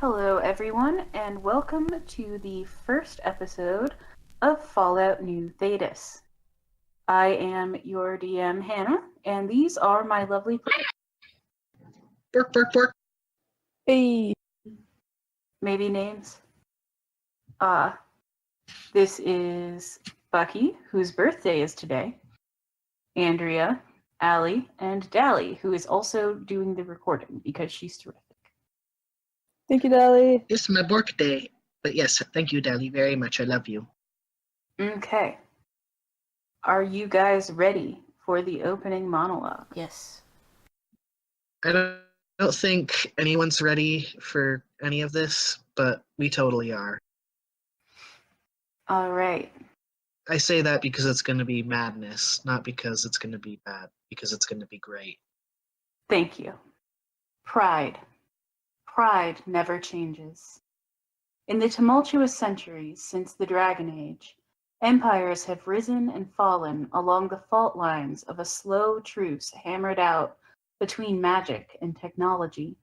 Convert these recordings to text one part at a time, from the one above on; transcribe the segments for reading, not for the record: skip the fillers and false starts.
Hello, everyone, and welcome to the first episode of Fallout New Thedas. I am your DM, Hannah, and these are my lovely players. Bork, bork, bork. Hey. Maybe names. This is Bucky, whose birthday is today, Andrea, Allie, and Dally, who is also doing the recording because she's terrific. Thank you, Dally. It's my birthday. But yes, thank you, Dali, very much. I love you. Okay. Are you guys ready for the opening monologue? Yes. I don't think anyone's ready for any of this, but we totally are. All right. I say that because it's going to be madness, not because it's going to be bad, because it's going to be great. Thank you. Pride. Pride never changes. In the tumultuous centuries since the Dragon Age, empires have risen and fallen along the fault lines of a slow truce hammered out between magic and technology.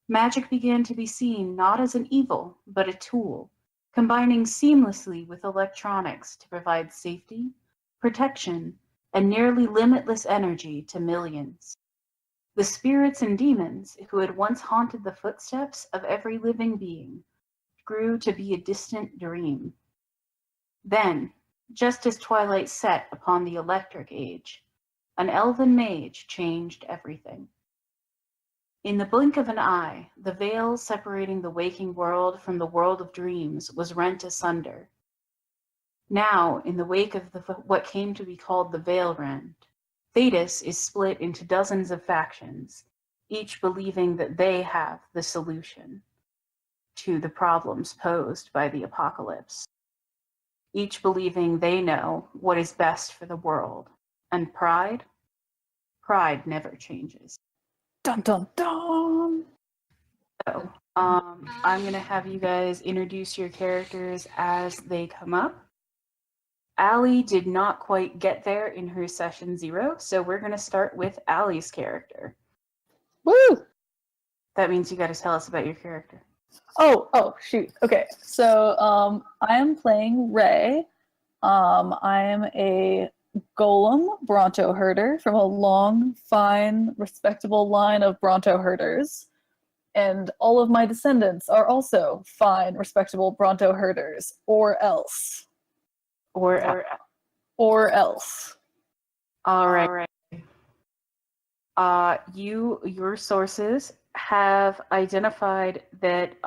Magic began to be seen not as an evil, but a tool, combining seamlessly with electronics to provide safety, protection, and nearly limitless energy to millions. The spirits and demons who had once haunted the footsteps of every living being grew to be a distant dream. Then, just as twilight set upon the electric age, an elven mage changed everything. In the blink of an eye, the veil separating the waking world from the world of dreams was rent asunder. Now, in the wake of what came to be called the Veil Rend, Thedas is split into dozens of factions, each believing that they have the solution to the problems posed by the apocalypse. Each believing they know what is best for the world. And pride? Pride never changes. Dun dun dun. So, I'm going to have you guys introduce your characters as they come up. Allie did not quite get there in her session 0, so we're going to start with Allie's character. Woo! That means you got to tell us about your character. Oh, shoot. Okay, so I am playing Ray. I am a golem bronto herder from a long, fine, respectable line of bronto herders. And all of my descendants are also fine, respectable bronto herders, or else. Or else. All right. Your sources have identified that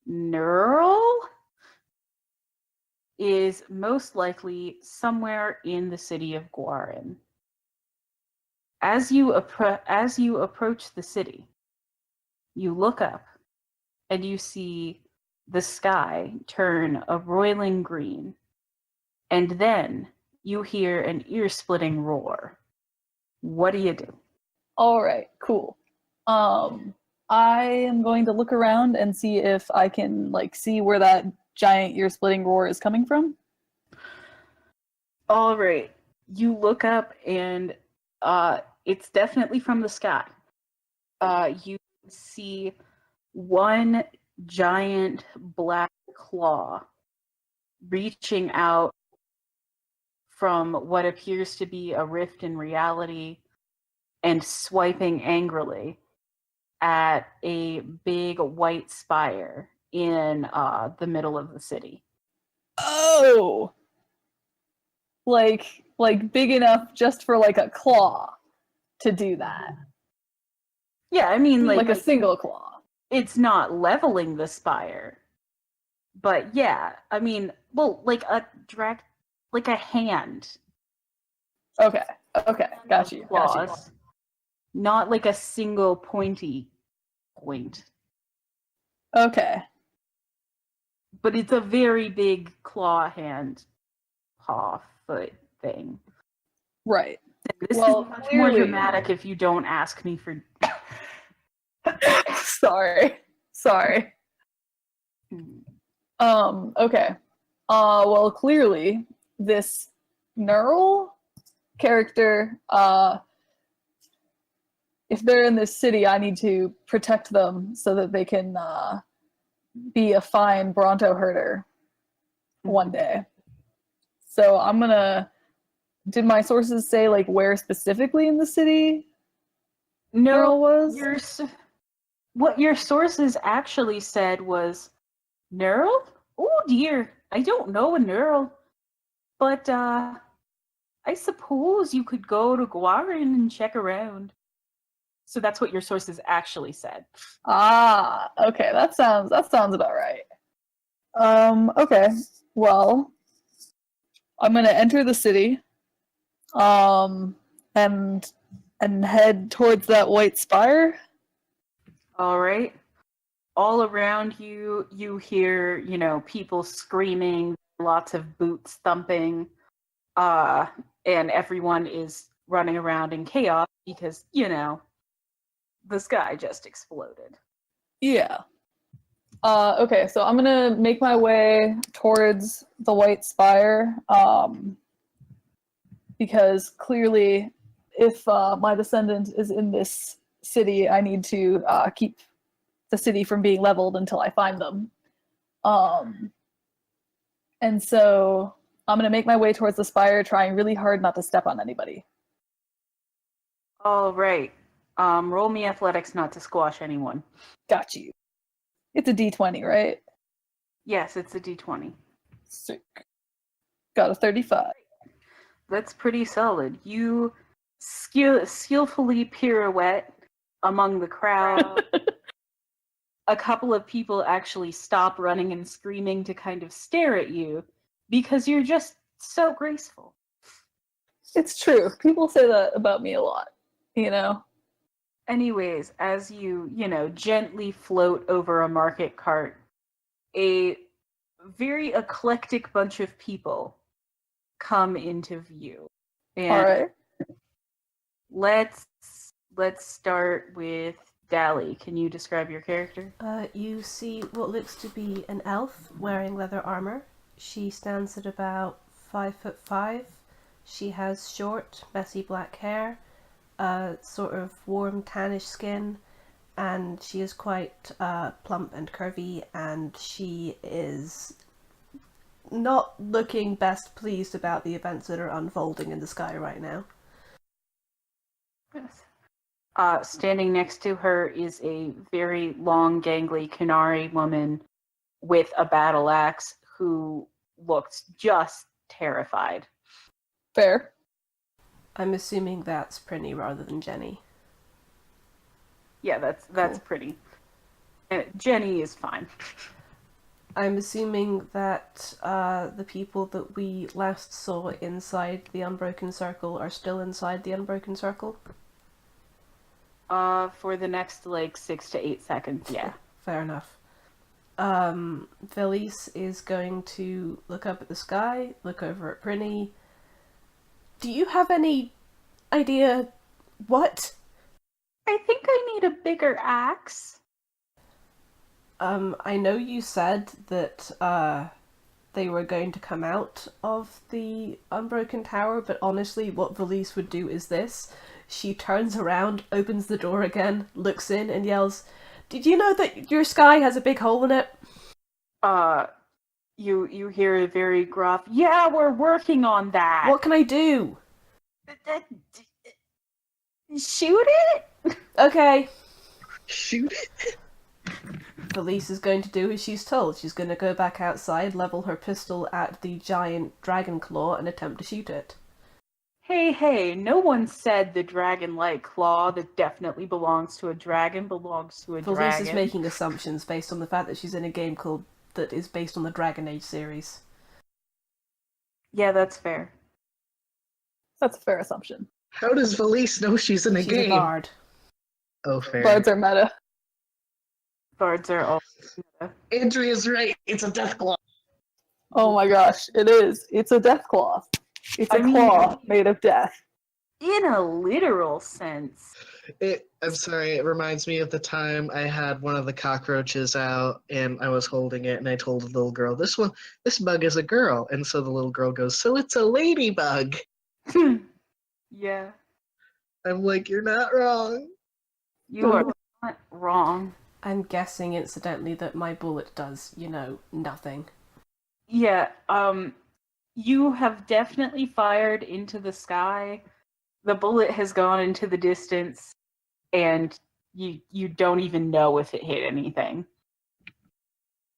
Knurl is most likely somewhere in the city of Guarin. As you approach the city, you look up and you see the sky turn a roiling green, and then you hear an ear-splitting roar. What do you do? All right, cool. I am going to look around and see if I can see where that giant ear-splitting roar is coming from. All right. You look up and it's definitely from the sky. You see one giant black claw reaching out from what appears to be a rift in reality and swiping angrily at a big white spire in the middle of the city. Oh! Like big enough just for a claw to do that. Yeah, I mean like a single claw. It's not leveling the spire. But yeah, I mean, well, like a hand. Okay, got you. Not like a single pointy point. Okay. But it's a very big claw, hand, paw, foot thing. Right. This is much more dramatic if you don't ask me for... Sorry. Okay. Well, clearly, this Knurl character if they're in this city, I need to protect them so that they can be a fine bronto herder one day. So I'm gonna. Did my sources say like where specifically in the city No, Knurl was? what your sources actually said was Knurl? Oh dear, I don't know a Knurl. But I suppose you could go to Guarin and check around. So that's what your sources actually said. Ah, okay, that sounds about right. Okay. Well, I'm gonna enter the city, and head towards that white spire. All right. All around you, you hear, people screaming, lots of boots thumping, and everyone is running around in chaos because, the sky just exploded. Yeah. Okay, so I'm gonna make my way towards the white spire, because clearly, if my descendant is in this city, I need to keep the city from being leveled until I find them. And so I'm gonna make my way towards the spire, trying really hard not to step on anybody. All right. Roll me athletics not to squash anyone. Got you. It's a D20, right? Yes, it's a D20. Sick. Got a 35. That's pretty solid. You skillfully pirouette among the crowd. A couple of people actually stop running and screaming to kind of stare at you because you're just so graceful. It's true. People say that about me a lot, Anyways, as you, gently float over a market cart, a very eclectic bunch of people come into view. And All right. let's start with Dally. Can you describe your character? You see what looks to be an elf wearing leather armor. She stands at about 5'5". She has short, messy black hair, sort of warm tannish skin, and she is quite plump and curvy, and she is not looking best pleased about the events that are unfolding in the sky right now. Yes. Standing next to her is a very long, gangly Kunari woman with a battle axe who looked just terrified. Fair. I'm assuming that's Prinny rather than Jenny. Yeah, that's Cool. pretty. Jenny is fine. I'm assuming that the people that we last saw inside the Unbroken Circle are still inside the Unbroken Circle? For the next, 6 to 8 seconds, yeah. Fair enough. Velise is going to look up at the sky, look over at Prinny. Do you have any idea what? I think I need a bigger axe. I know you said that they were going to come out of the Unbroken Tower, but honestly, what Velise would do is this. She turns around, opens the door again, looks in, and yells, "Did you know that your sky has a big hole in it?" You hear a very gruff, "Yeah, we're working on that." What can I do? Shoot it? Okay. Shoot it. Velise is going to do as she's told. She's going to go back outside, level her pistol at the giant dragon claw, and attempt to shoot it. Hey, no one said the dragon-like claw that definitely belongs to a dragon belongs to a Velise dragon. is making assumptions based on the fact that she's in a game that is based on the Dragon Age series. Yeah, that's fair. That's a fair assumption. How does Velise know she's in a She's game? a bard. Oh, fair. Bards are meta. Bards are all... Andrea's right. It's a death claw. Oh my gosh, it is. It's a death claw. It's a claw made of death. In a literal sense. I'm sorry, it reminds me of the time I had one of the cockroaches out and I was holding it and I told the little girl, this bug is a girl. And so the little girl goes, so it's a ladybug. Yeah. I'm like, you're not wrong. You are not wrong. I'm guessing, incidentally, that my bullet does, nothing. Yeah, you have definitely fired into the sky. The bullet has gone into the distance, and you don't even know if it hit anything.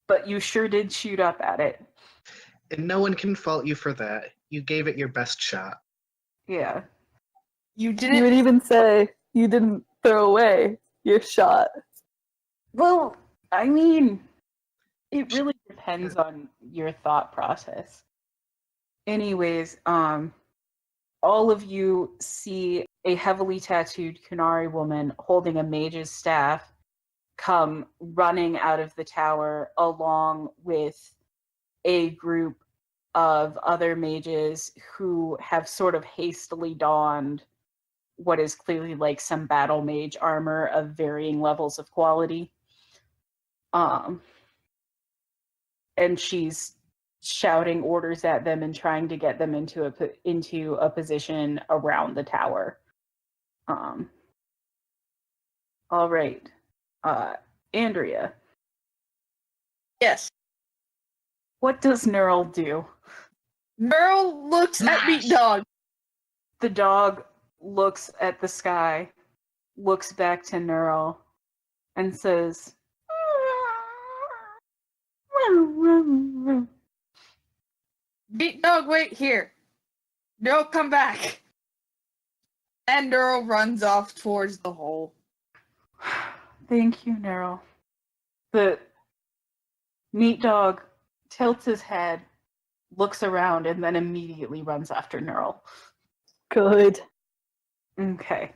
But you sure did shoot up at it. And no one can fault you for that. You gave it your best shot. Yeah. You would even say you didn't throw away your shot. Well, I mean, it really depends on your thought process. Anyways, all of you see a heavily tattooed Kunari woman holding a mage's staff come running out of the tower along with a group of other mages who have sort of hastily donned what is clearly like some battle mage armor of varying levels of quality. And she's shouting orders at them and trying to get them into a position around the tower. All right. Andrea. Yes. What does Knurl do? Knurl looks at Meat Dog. The dog looks at the sky, looks back to Knurl, and says, Meat Dog, wait here. Knurl, come back. And Knurl runs off towards the hole. Thank you, Knurl. The meat dog tilts his head, looks around, and then immediately runs after Knurl. Good. Okay.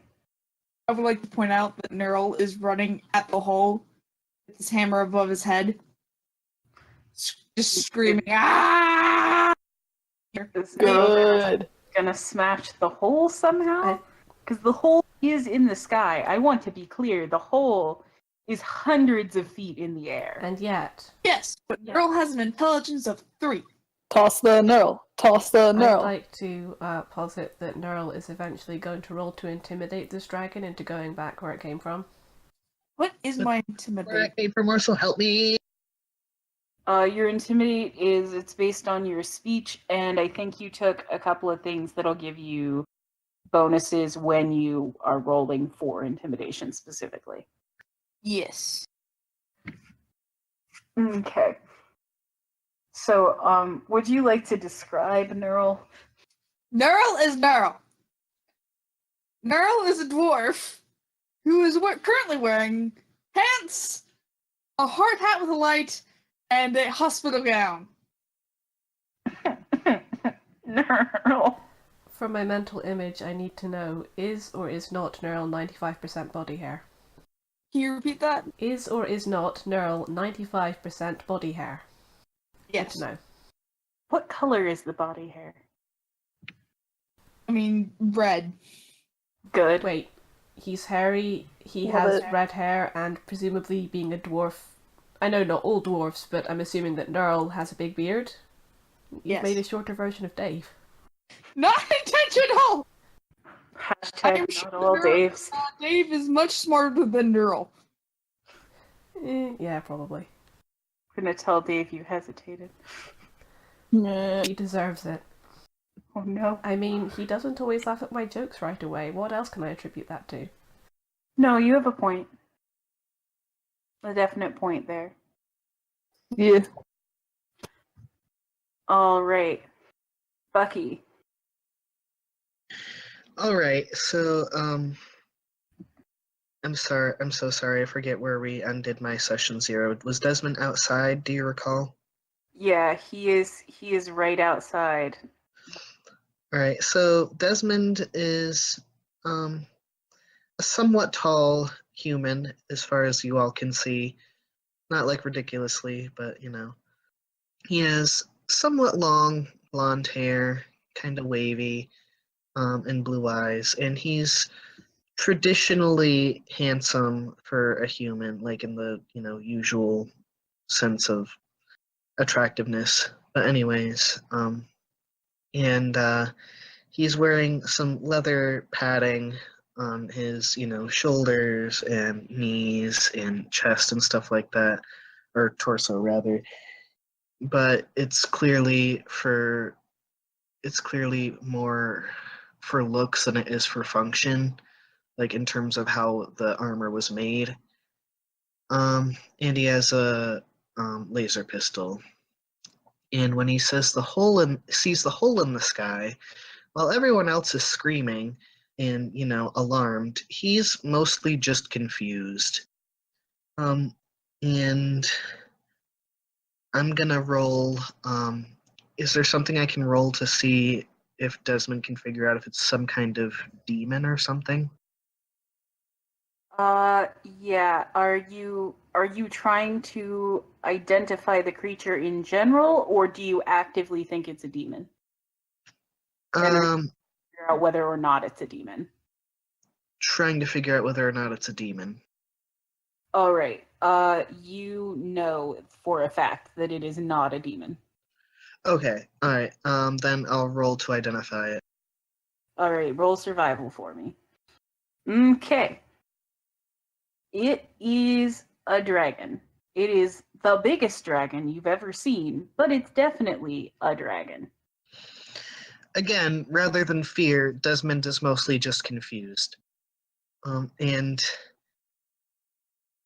I would like to point out that Knurl is running at the hole with his hammer above his head. Just screaming, ah! Is Good. gonna smash the hole somehow? Because the hole is in the sky. I want to be clear, the hole is hundreds of feet in the air. And yet, Yes, but Knurl has an intelligence of 3. Toss the Knurl. Toss the I'd Knurl. like to posit that Knurl is eventually going to roll to intimidate this dragon into going back where it came from. What is my Where I intimidate? came from, Morsel, help me! Your intimidate it's based on your speech, and I think you took a couple of things that'll give you bonuses when you are rolling for intimidation specifically. Yes. Okay. So, would you like to describe Knurl? Knurl is Knurl. Knurl is a dwarf who is currently wearing pants, a hard hat with a light, and a hospital gown. Knurl. For my mental image, I need to know, is or is not Knurl 95% body hair? Can you repeat that? Is or is not Knurl 95% body hair? Good Yes. to know. What color is the body hair? I mean, red. Good. Wait, he's hairy, he Love has it. red hair, and presumably being a dwarf... I know not all dwarves, but I'm assuming that Knurl has a big beard. You've Yes. made a shorter version of Dave. Not intentional! I Hashtag am not sure all Daves. Dave is much smarter than Knurl. Yeah, probably. I'm gonna tell Dave you hesitated. Yeah. He deserves it. Oh no. I mean, he doesn't always laugh at my jokes right away. What else can I attribute that to? No, you have a point. A definite point there. Yeah. All right. Bucky. Alright, so, I'm so sorry, I forget where we ended my session 0. Was Desmond outside, do you recall? Yeah, he is right outside. Alright, so Desmond is, a somewhat tall human, as far as you all can see. Not like ridiculously, but He has somewhat long blonde hair, kind of wavy, and blue eyes, and he's traditionally handsome for a human, like in the usual sense of attractiveness. But anyways, and he's wearing some leather padding on his, shoulders and knees and chest and stuff like that, or torso rather. But it's clearly more for looks than it is for function, like in terms of how the armor was made. And he has a laser pistol. And when he sees the hole in the sky, while everyone else is screaming and, alarmed, he's mostly just confused. And I'm gonna roll. Is there something I can roll to see if Desmond can figure out if it's some kind of demon or something? Yeah. Are you trying to identify the creature in general, or do you actively think it's a demon? Figure out whether or not it's a demon. Trying to figure out whether or not it's a demon. All right. You know for a fact that it is not a demon. Okay. All right. Then I'll roll to identify it. All right. Roll survival for me. Okay. It is a dragon. It is the biggest dragon you've ever seen, but it's definitely a dragon. Again, rather than fear, Desmond is mostly just confused.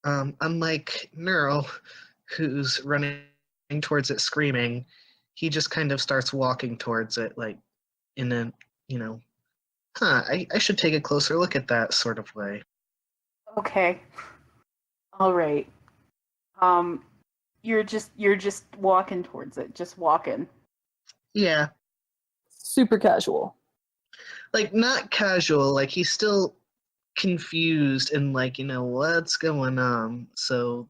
Unlike Knurl, who's running towards it screaming, he just kind of starts walking towards it, like in a, I should take a closer look at that sort of way. Okay. All right. You're just walking towards it, just walking. Yeah. Super casual. Like, not casual, like he's still confused and like, what's going on? So,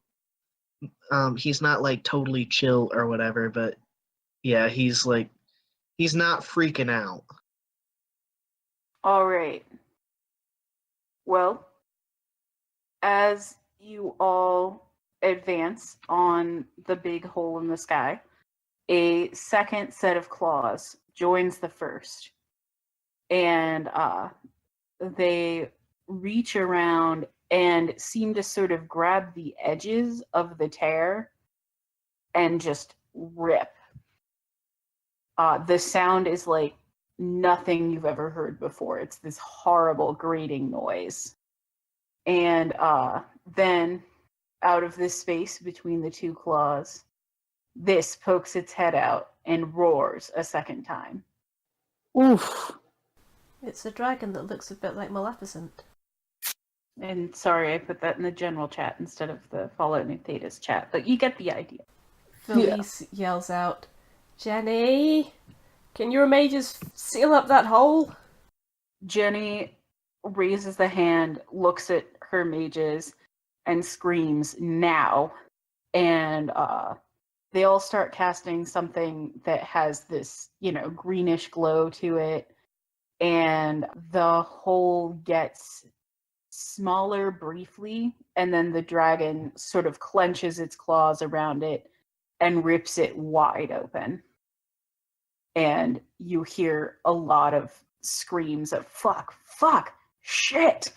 he's not like totally chill or whatever, but yeah, he's not freaking out. All right. Well, as you all advance on the big hole in the sky, a second set of claws joins the first. And they reach around and seem to sort of grab the edges of the tear and just rip. The sound is like nothing you've ever heard before. It's this horrible grating noise. And then out of this space between the two claws, this pokes its head out and roars a second time. Oof. It's a dragon that looks a bit like Maleficent. And sorry, I put that in the general chat instead of the Fallout New Thedas chat, but you get the idea. Velise yells out, "Jenny, can your mages seal up that hole?" Jenny raises the hand, looks at her mages, and screams, "Now!" And they all start casting something that has this, greenish glow to it. And the hole gets smaller briefly, and then the dragon sort of clenches its claws around it and rips it wide open. And you hear a lot of screams of fuck, shit.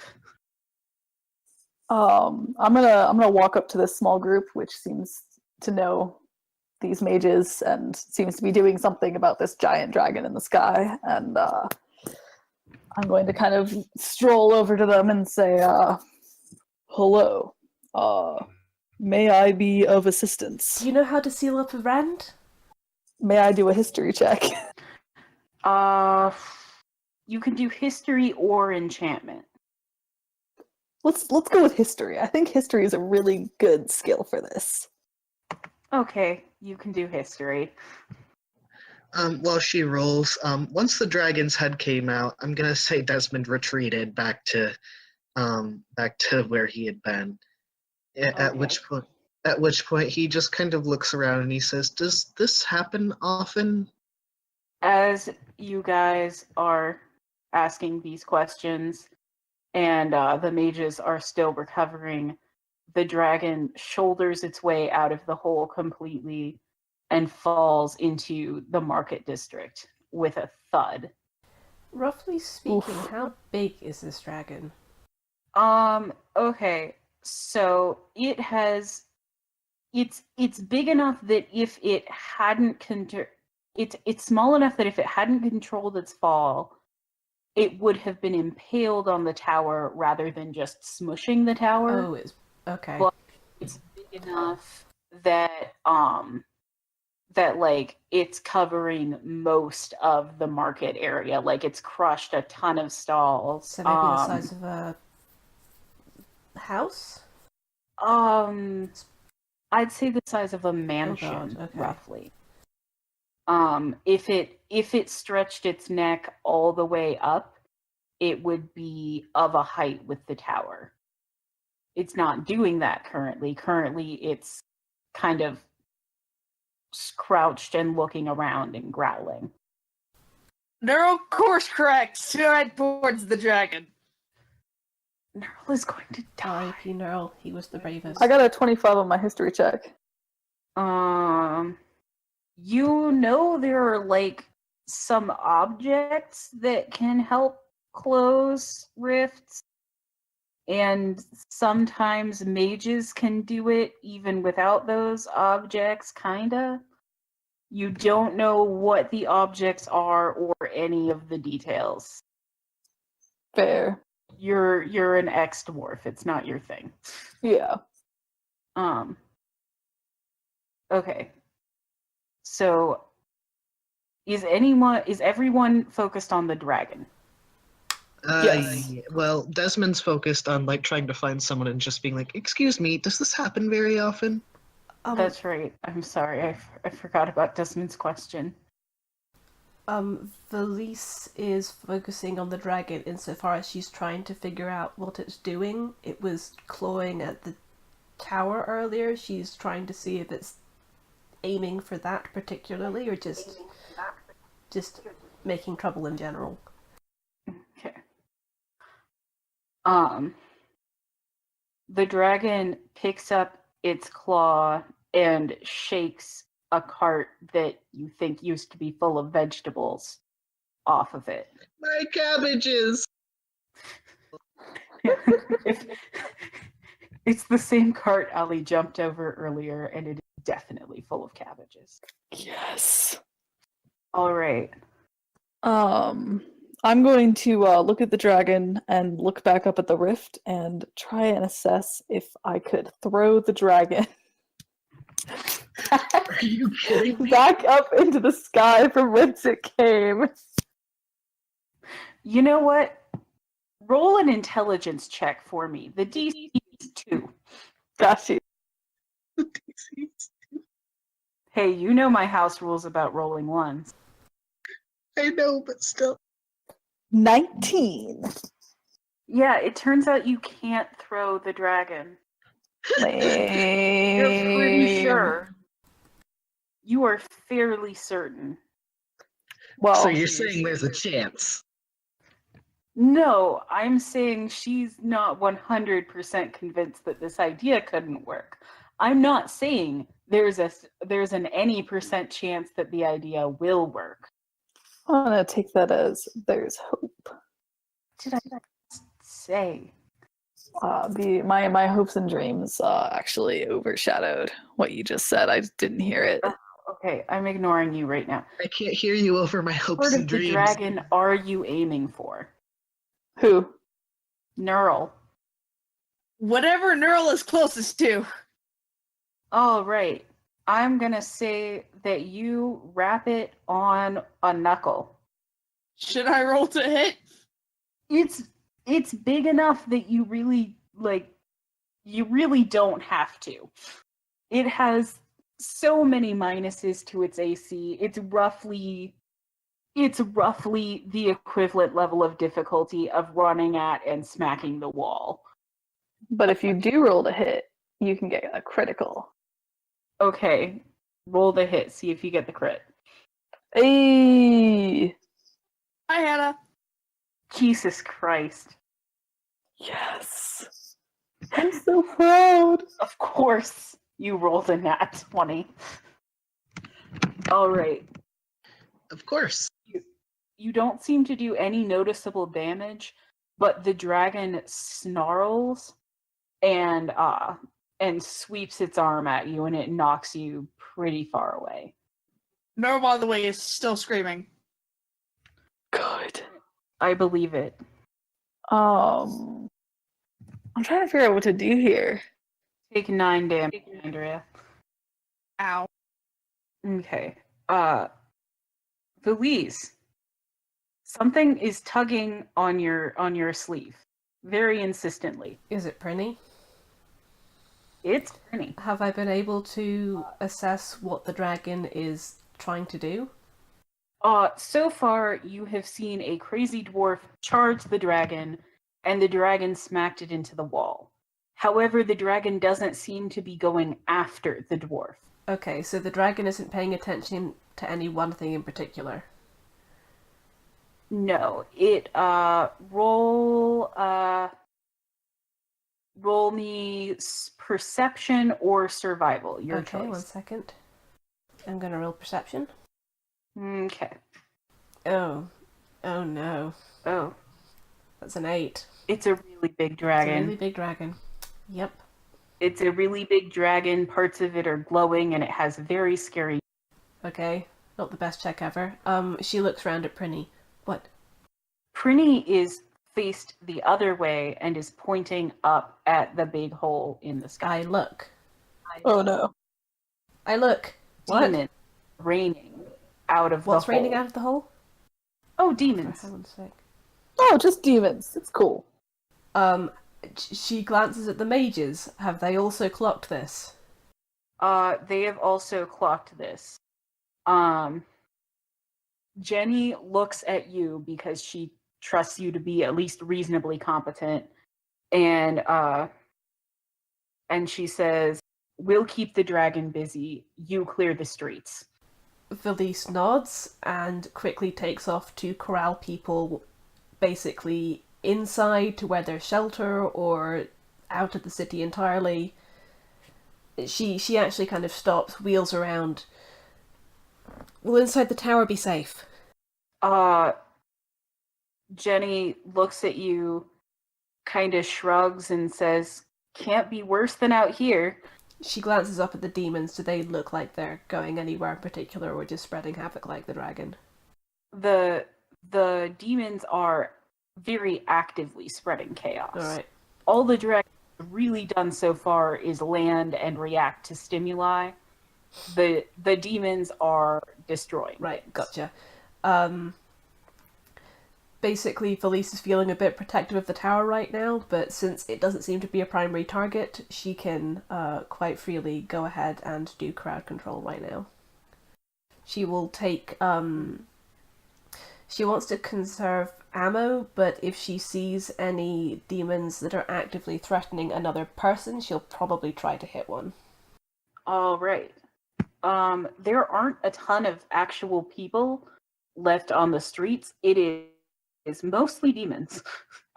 I'm gonna walk up to this small group, which seems to know these mages and seems to be doing something about this giant dragon in the sky. And I'm going to kind of stroll over to them and say, "Hello. May I be of assistance? Do you know how to seal up a rend? May I do a history check?" You can do history or enchantment. Let's go with history. I think history is a really good skill for this. Okay, you can do history. While she rolls, once the dragon's head came out, I'm gonna say Desmond retreated back to where he had been. At which point he just kind of looks around and he says, "Does this happen often?" As you guys are asking these questions, and the mages are still recovering, the dragon shoulders its way out of the hole completely and falls into the market district with a thud. Roughly speaking, Oof. how big is this dragon? Okay. So it's big enough that if it hadn't it's small enough that if it hadn't controlled its fall, it would have been impaled on the tower rather than just smushing the tower. Oh, it's okay. But it's big enough that that like it's covering most of the market area. Like it's crushed a ton of stalls. So maybe the size of a house? I'd say the size of a mansion, okay. roughly. If it stretched its neck all the way up, it would be of a height with the tower. It's not doing that currently. Currently, it's kind of crouched and looking around and growling. Knurl course corrects to head towards the dragon. Knurl is going to die. R.I.P. Knurl, he was the bravest. I got a 25 on my history check. You know there are like some objects that can help close rifts, and sometimes mages can do it even without those objects, kinda. You don't know what the objects are or any of the details. Fair. You're an ex-dwarf, it's not your thing. Yeah. Okay. So is everyone focused on the dragon? Yes. Yeah, well, Desmond's focused on like trying to find someone and just being like, "Excuse me, does this happen very often?" That's right. I'm sorry. I forgot about Desmond's question. Velise is focusing on the dragon insofar as she's trying to figure out what it's doing. It was clawing at the tower earlier. She's trying to see if it's aiming for that particularly or just making trouble in general. Okay. The dragon picks up its claw and shakes a cart that you think used to be full of vegetables off of it. My cabbages! It's the same cart Ali jumped over earlier, and it is definitely full of cabbages. Yes. All right. I'm going to look at the dragon and look back up at the rift and try and assess if I could throw the dragon Are you kidding me? back up into the sky from whence it came. You know what? Roll an intelligence check for me. The DC is 2. Got you. Hey, you know my house rules about rolling ones. I know, but still. 19. Yeah, it turns out you can't throw the dragon. You're pretty sure. You are fairly certain. Well, So you're saying there's a chance? No, I'm saying she's not 100% convinced that this idea couldn't work. I'm not saying there's an any percent chance that the idea will work. I'm gonna take that as there's hope. Did I say? My hopes and dreams actually overshadowed what you just said. I didn't hear it. Okay, I'm ignoring you right now. I can't hear you over my hopes What and of the dreams. dragon are you aiming for? Who? Knurl. Whatever Knurl is closest to. All right. I'm gonna say that you wrap it on a knuckle. Should I roll to hit? It's big enough that you really don't have to. It has so many minuses to its AC. It's roughly the equivalent level of difficulty of running at and smacking the wall. But if you do roll to hit, you can get a critical. Okay, roll the hit, see if you get the crit. Hey! Hi, Hannah. Jesus Christ. Yes! I'm so proud! Of course you rolled a nat 20. All right. Of course. you don't seem to do any noticeable damage, but the dragon snarls and sweeps its arm at you, and it knocks you pretty far away. Knurl, by the way, is still screaming. Good. I believe it. I'm trying to figure out what to do here. Take 9 damage, Andrea. Ow. Okay. Velise, something is tugging on your sleeve very insistently. Is it Prinny? It's Prinny. Have I been able to assess what the dragon is trying to do? So far you have seen a crazy dwarf charge the dragon, and the dragon smacked it into the wall. However, the dragon doesn't seem to be going after the dwarf. Okay, so the dragon isn't paying attention to any one thing in particular. No, it roll me perception or survival. Your Okay, choice. 1 second. I'm gonna roll perception. Okay. Oh no. Oh, That's an 8. it's a really big It's a dragon. really big dragon. Yep. It's a really big dragon. Parts of it are glowing, and it has very scary. Okay. Not the best check ever. She looks round at Prinny. What? Prinny is faced the other way and is pointing up at the big hole in the sky. I look. Oh no. I look. What? Demon raining out of What's the hole. raining out of the hole? Oh, For demons. heaven's sake. Oh, just demons. It's cool. She glances at the mages. Have they also clocked this? They have also clocked this. Jenny looks at you because she trusts you to be at least reasonably competent, and she says, "We'll keep the dragon busy. You clear the streets." Velise nods and quickly takes off to corral people basically inside to where there's shelter or out of the city entirely. She actually kind of stops, wheels around. Will inside the tower be safe? Jenny looks at you, kind of shrugs and says, "Can't be worse than out here." She glances up at the demons. Do they look like they're going anywhere in particular or just spreading havoc like the dragon? The demons are very actively spreading chaos. Alright. All the dragon has really done so far is land and react to stimuli. The demons are destroying. Right, things. gotcha. Basically, Velise is feeling a bit protective of the tower right now, but since it doesn't seem to be a primary target, she can quite freely go ahead and do crowd control right now. She will take... She wants to conserve ammo, but if she sees any demons that are actively threatening another person, she'll probably try to hit one. All right. There aren't a ton of actual people left on the streets. It is mostly demons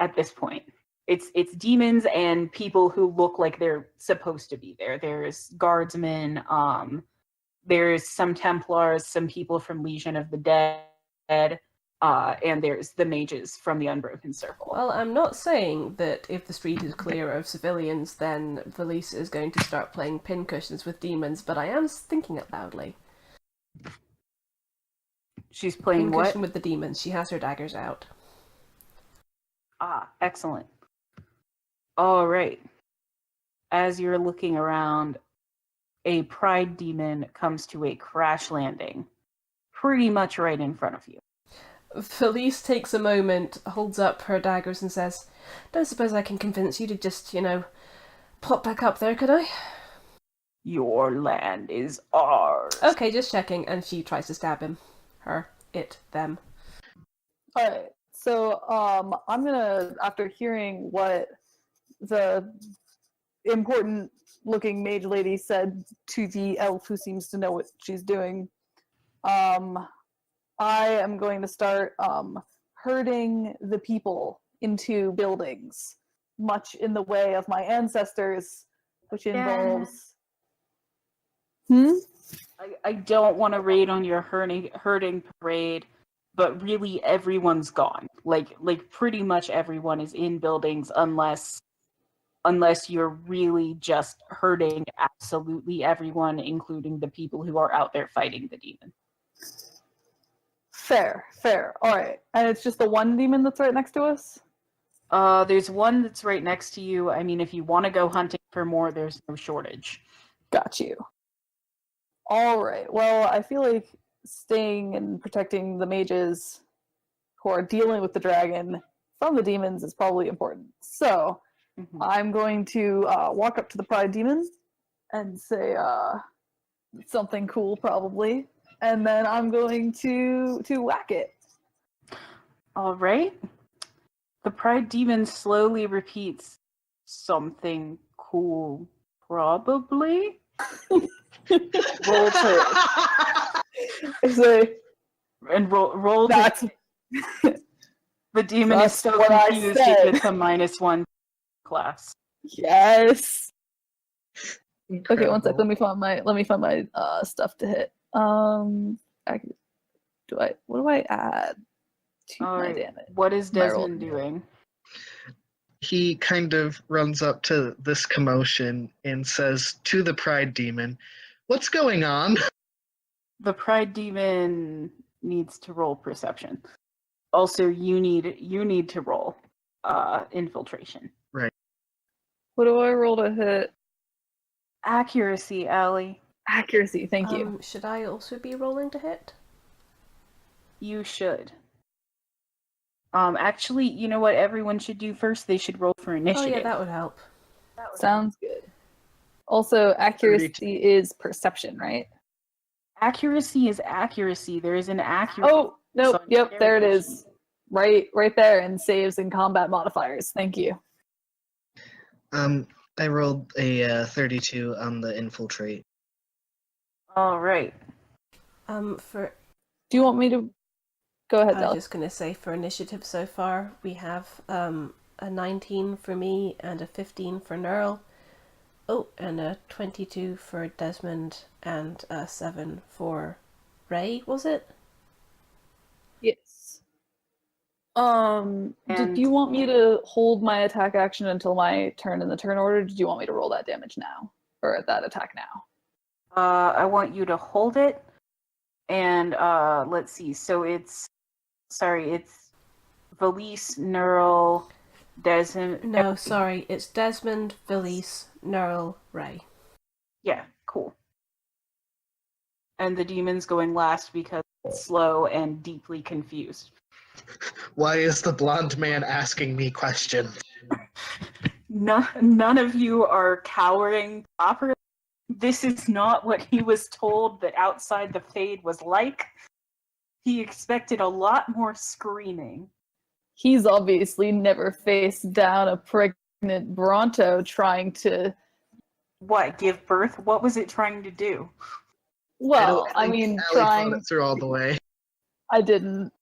at this point. It's demons and people who look like they're supposed to be there. There's guardsmen, there's some Templars, some people from Legion of the Dead, and there's the mages from the Unbroken Circle. Well, I'm not saying that if the street is clear of civilians, then Velise is going to start playing pincushions with demons, but I am thinking it loudly. She's playing what? Pincushion with the demons. She has her daggers out. Ah, excellent. All right. As you're looking around, a pride demon comes to a crash landing, pretty much right in front of you. Velise takes a moment, holds up her daggers and says, "Don't suppose I can convince you to just, pop back up there, could I?" Your land is ours. Okay, just checking, and she tries to stab him. Her, it, them. Alright, so I'm gonna, after hearing what the important looking mage lady said to the elf who seems to know what she's doing, I am going to start herding the people into buildings, much in the way of my ancestors, which involves... I don't want to raid on your herding parade. but really everyone's gone. Like pretty much everyone is in buildings unless you're really just hurting absolutely everyone, including the people who are out there fighting the demon. Fair. All right. And it's just the one demon that's right next to us? There's one that's right next to you. I mean, if you want to go hunting for more, there's no shortage. Got you. All right. Well, I feel like staying and protecting the mages who are dealing with the dragon from the demons is probably important. So I'm going to walk up to the pride demon and say something cool, probably, and then I'm going to whack it. All right. The pride demon slowly repeats, something cool, probably. Roll to Say, and roll to. that's The demon is that's so what I confused said. it gets a -1 class. yes. Okay, one sec. Incredible. Let me find my stuff to hit. What do I add to All my right. damage? What is My roll. Desmond doing? He kind of runs up to this commotion and says to the pride demon, "What's going on?" The pride demon needs to roll perception. Also, you need to roll infiltration. What do I roll to hit? Accuracy, Allie. Accuracy. Thank you. Should I also be rolling to hit? You should. Actually, you know what everyone should do first? They should roll for initiative. Oh yeah, that would help. Sounds good. Also, accuracy is perception, right? Accuracy is accuracy. There is an accuracy. Oh, nope. on Yep, your there it character is. sheet. Right there in saves and combat modifiers. Thank you. I rolled a 32 on the infiltrate. All right. For Do you want me to go ahead, I was Del? just gonna say for initiative so far we have a 19 for me and a 15 for Knurl. Oh, and a 22 for Desmond and a 7 for Ray, was it? Yes. Did And- you want me to hold my attack action until my turn in the turn order? Did you want me to roll that damage now? Or that attack now? I want you to hold it. And let's see. So it's Velise, Knurl, Desmond. No, sorry, it's Desmond, Velise, Knurl, Ray. Yeah, cool. And the demon's going last because it's slow and deeply confused. Why is the blonde man asking me questions? None of you are cowering properly. This is not what he was told that outside the Fade was like. He expected a lot more screaming. He's obviously never faced down a pregnant Bronto trying to. What, give birth? What was it trying to do? Well, don't I think mean, Allie trying. thought it through all the way. I didn't.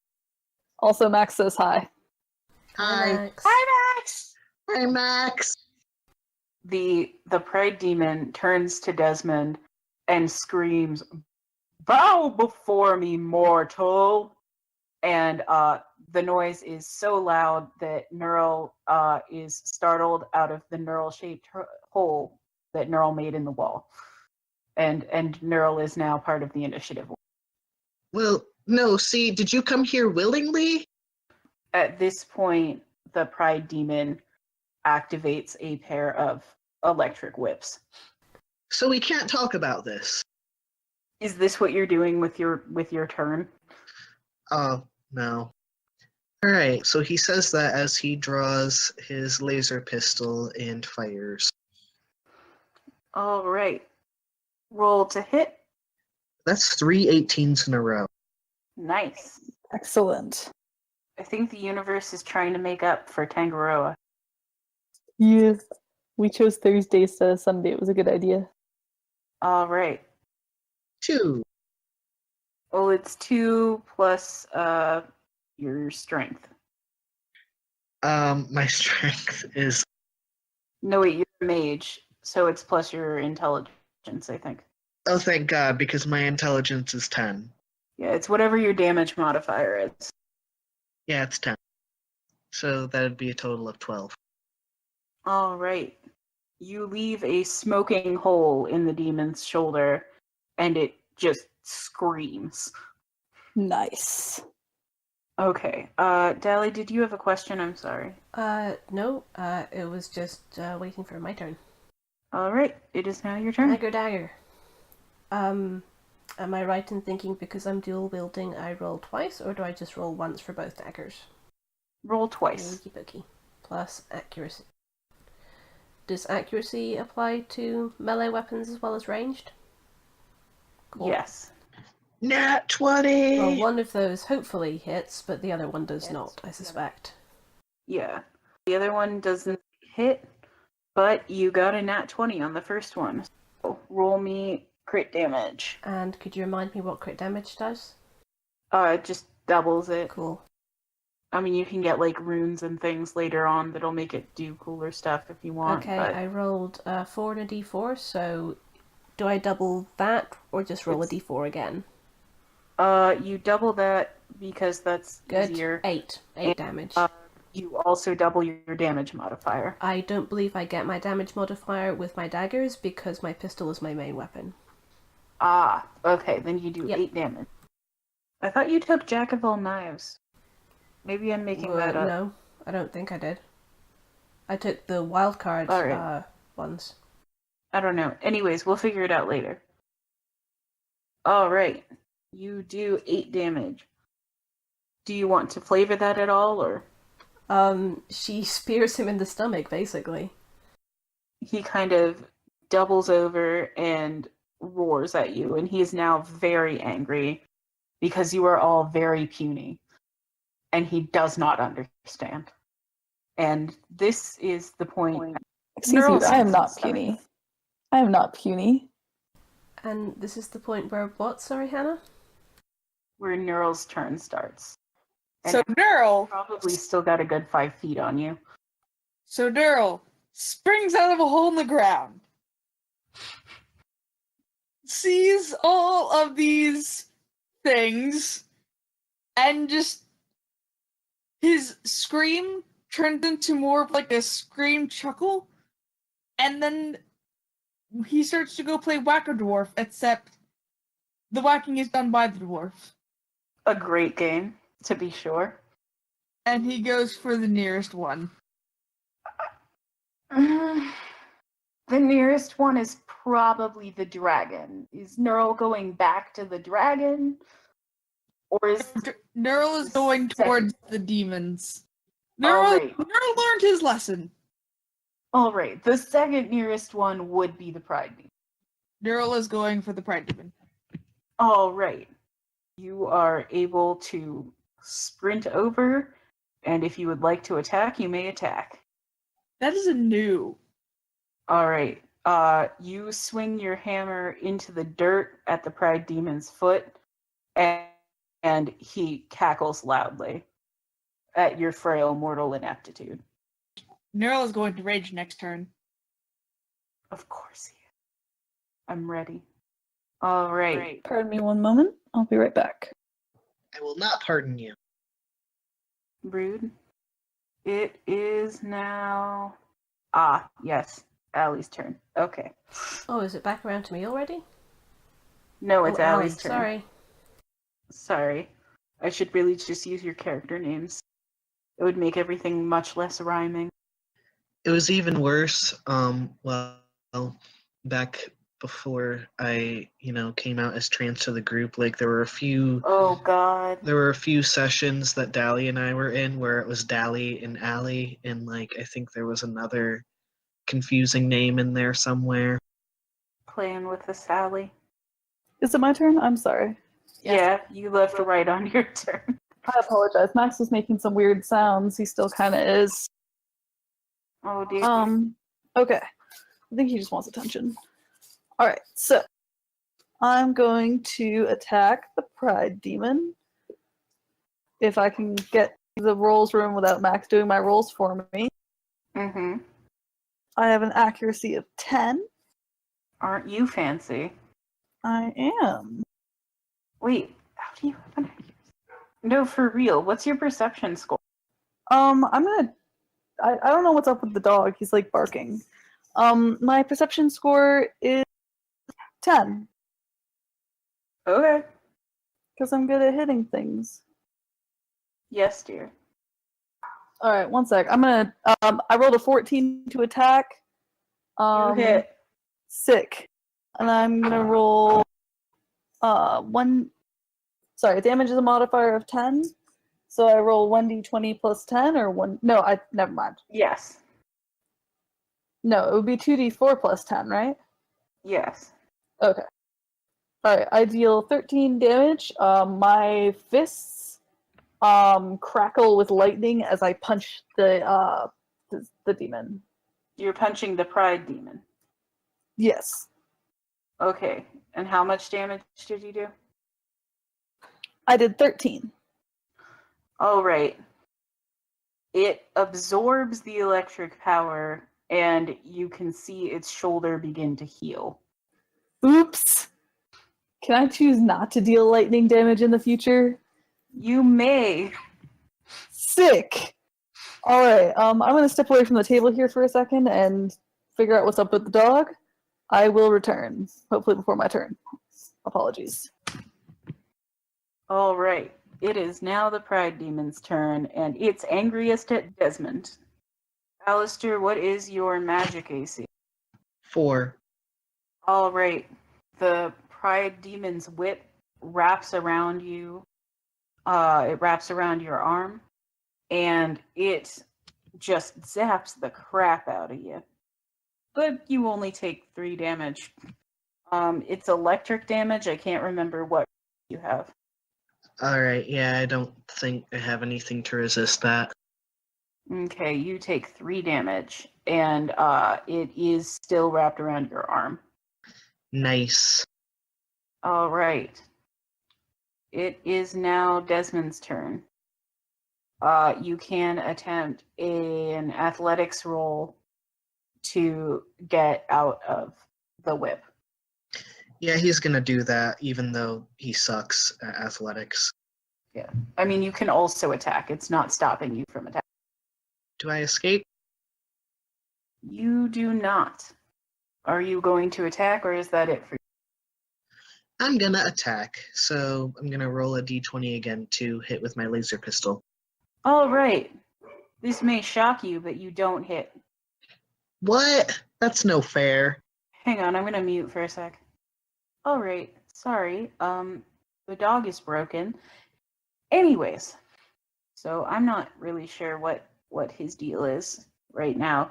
Also, Max says hi. Hi. Max. Hi, Max! Hi, Max. The pride demon turns to Desmond and screams, "Bow before me, mortal!" And the noise is so loud that Knurl is startled out of the Knurl-shaped hole that Knurl made in the wall. And Knurl is now part of the initiative. Well, no, see, did you come here willingly? At this point, the pride demon activates a pair of electric whips. So we can't talk about this. Is this what you're doing with your turn? Oh, no. Alright, so he says that as he draws his laser pistol and fires. All right. Roll to hit. That's 3 18s in a row. Nice. Excellent. I think the universe is trying to make up for Tangaroa. Yeah. We chose Thursday instead of Sunday. It was a good idea. All right. 2. Well, it's 2 plus your strength. My strength is... No, wait, you're a mage, so it's plus your intelligence, I think. Oh, thank God, because my intelligence is 10. Yeah, it's whatever your damage modifier is. Yeah, it's 10. So that'd be a total of 12. All right. You leave a smoking hole in the demon's shoulder, and it just screams. Nice. Okay. Dally, did you have a question? I'm sorry. No, it was just waiting for my turn. All right. It is now your turn. Dagger. Am I right in thinking because I'm dual wielding I roll twice, or do I just roll once for both daggers? Roll twice. Okie dokie. Plus accuracy. Does accuracy apply to melee weapons as well as ranged? Cool. Yes. Nat 20! Well, one of those hopefully hits, but the other one does not, I suspect. Yeah. The other one doesn't hit, but you got a nat 20 on the first one. So roll me crit damage. And could you remind me what crit damage does? It just doubles it. Cool. I mean, you can get like runes and things later on that'll make it do cooler stuff if you want. Okay, but I rolled 4 and a d4, so do I double that or just roll a d4 again? You double that because that's Good. easier. 8 And, damage. You also double your damage modifier. I don't believe I get my damage modifier with my daggers because my pistol is my main weapon. Ah, okay, then you do Yep. 8 damage. I thought you took Jack of all knives. Maybe I'm making that up. No, I don't think I did. I took the wildcard Alright. ones. I don't know. Anyways, we'll figure it out later. Alright. You do 8 damage. Do you want to flavor that at all, or? She spears him in the stomach, basically. He kind of doubles over and roars at you, and he is now very angry because you are all very puny, and he does not understand. And this is the point. Excuse me, Knurl I am not starts. puny. I am not puny. And this is the point where what? Sorry, Hannah? Where Knurl's turn starts. And So Knurl probably still got a good 5 feet on you. springs out of a hole in the ground, sees all of these things, and just his scream turns into more of like a scream chuckle, and then he starts to go play Whack-A-Dwarf, except the whacking is done by the dwarf. A great game, to be sure. And he goes for the nearest one. The nearest one is probably the dragon. Is Knurl going back to the dragon? Or is... Knurl is going towards the demons. Alright. Knurl learned his lesson. Alright, the second nearest one would be the Pride Demon. Knurl is going for the Pride Demon. Alright. You are able to sprint over, and if you would like to attack, you may attack. That is a new. Alright. You swing your hammer into the dirt at the Pride Demon's foot, and he cackles loudly at your frail mortal ineptitude. Knurl is going to rage next turn. Of course he is. I'm ready. Alright. Pardon me one moment. I'll be right back. I will not pardon you. Brood. It is now... yes. Allie's turn. Okay. Oh, is it back around to me already? No, it's oh, Allie's Allie, turn. Sorry. Sorry. I should really just use your character names. It would make everything much less rhyming. It was even worse, back before I, came out as trans to the group. Like, there were a few Oh, God. sessions that Dally and I were in where it was Dally and Allie, and, I think there was another confusing name in there somewhere. Playing with the Sally. Is it my turn? I'm sorry. Yeah, you left right on your turn. I apologize. Max was making some weird sounds. He still kind of is. Oh, dear. Okay. I think he just wants attention. Alright, so I'm going to attack the Pride Demon. If I can get the rolls room without Max doing my rolls for me. Mm-hmm. I have an accuracy of 10. Aren't you fancy? I am. Wait, How do you have an accuracy? No, for real. What's your perception score? I'm gonna. I don't know what's up with the dog. He's like barking. My perception score is 10 Okay. because I'm good at hitting things. Yes, dear. All right, one sec. I'm gonna. I rolled a 14 to attack. You hit. Sick. And I'm gonna roll. One. Sorry, damage is a modifier of 10. So I roll 1d20 plus 10 or one. No, never mind. Yes. No, it would be 2d4 plus 10, right? Yes. Okay. Alright, I deal 13 damage. My fists crackle with lightning as I punch the demon. You're punching the pride demon. Yes. Okay. And how much damage did you do? I did 13. All right. It absorbs the electric power, and you can see its shoulder begin to heal. Oops. Can I choose not to deal lightning damage in the future? You may. Sick. Alright, I'm gonna step away from the table here for a second and figure out what's up with the dog. I will return, hopefully before my turn. Apologies. All right. It is now the pride demon's turn, and it's angriest at Desmond. Alistair, what is your magic AC? 4. All right. The pride demon's whip wraps around you. It wraps around your arm, and it just zaps the crap out of you. But you only take 3 damage. It's electric damage. I can't remember what you have. Alright, yeah, I don't think I have anything to resist that. Okay, you take 3 damage, and it is still wrapped around your arm. Nice. All right. It is now Desmond's turn. You can attempt an athletics roll to get out of the whip. Yeah, he's gonna do that, even though he sucks at athletics. Yeah. I mean, you can also attack. It's not stopping you from attacking. Do I escape? You do not. Are you going to attack, or is that it for you? I'm gonna attack, so I'm gonna roll a d20 again to hit with my laser pistol. All right. This may shock you, but you don't hit. What? That's no fair. Hang on, I'm going to mute for a sec. All right. Sorry. The dog is broken. Anyways, so I'm not really sure what his deal is right now,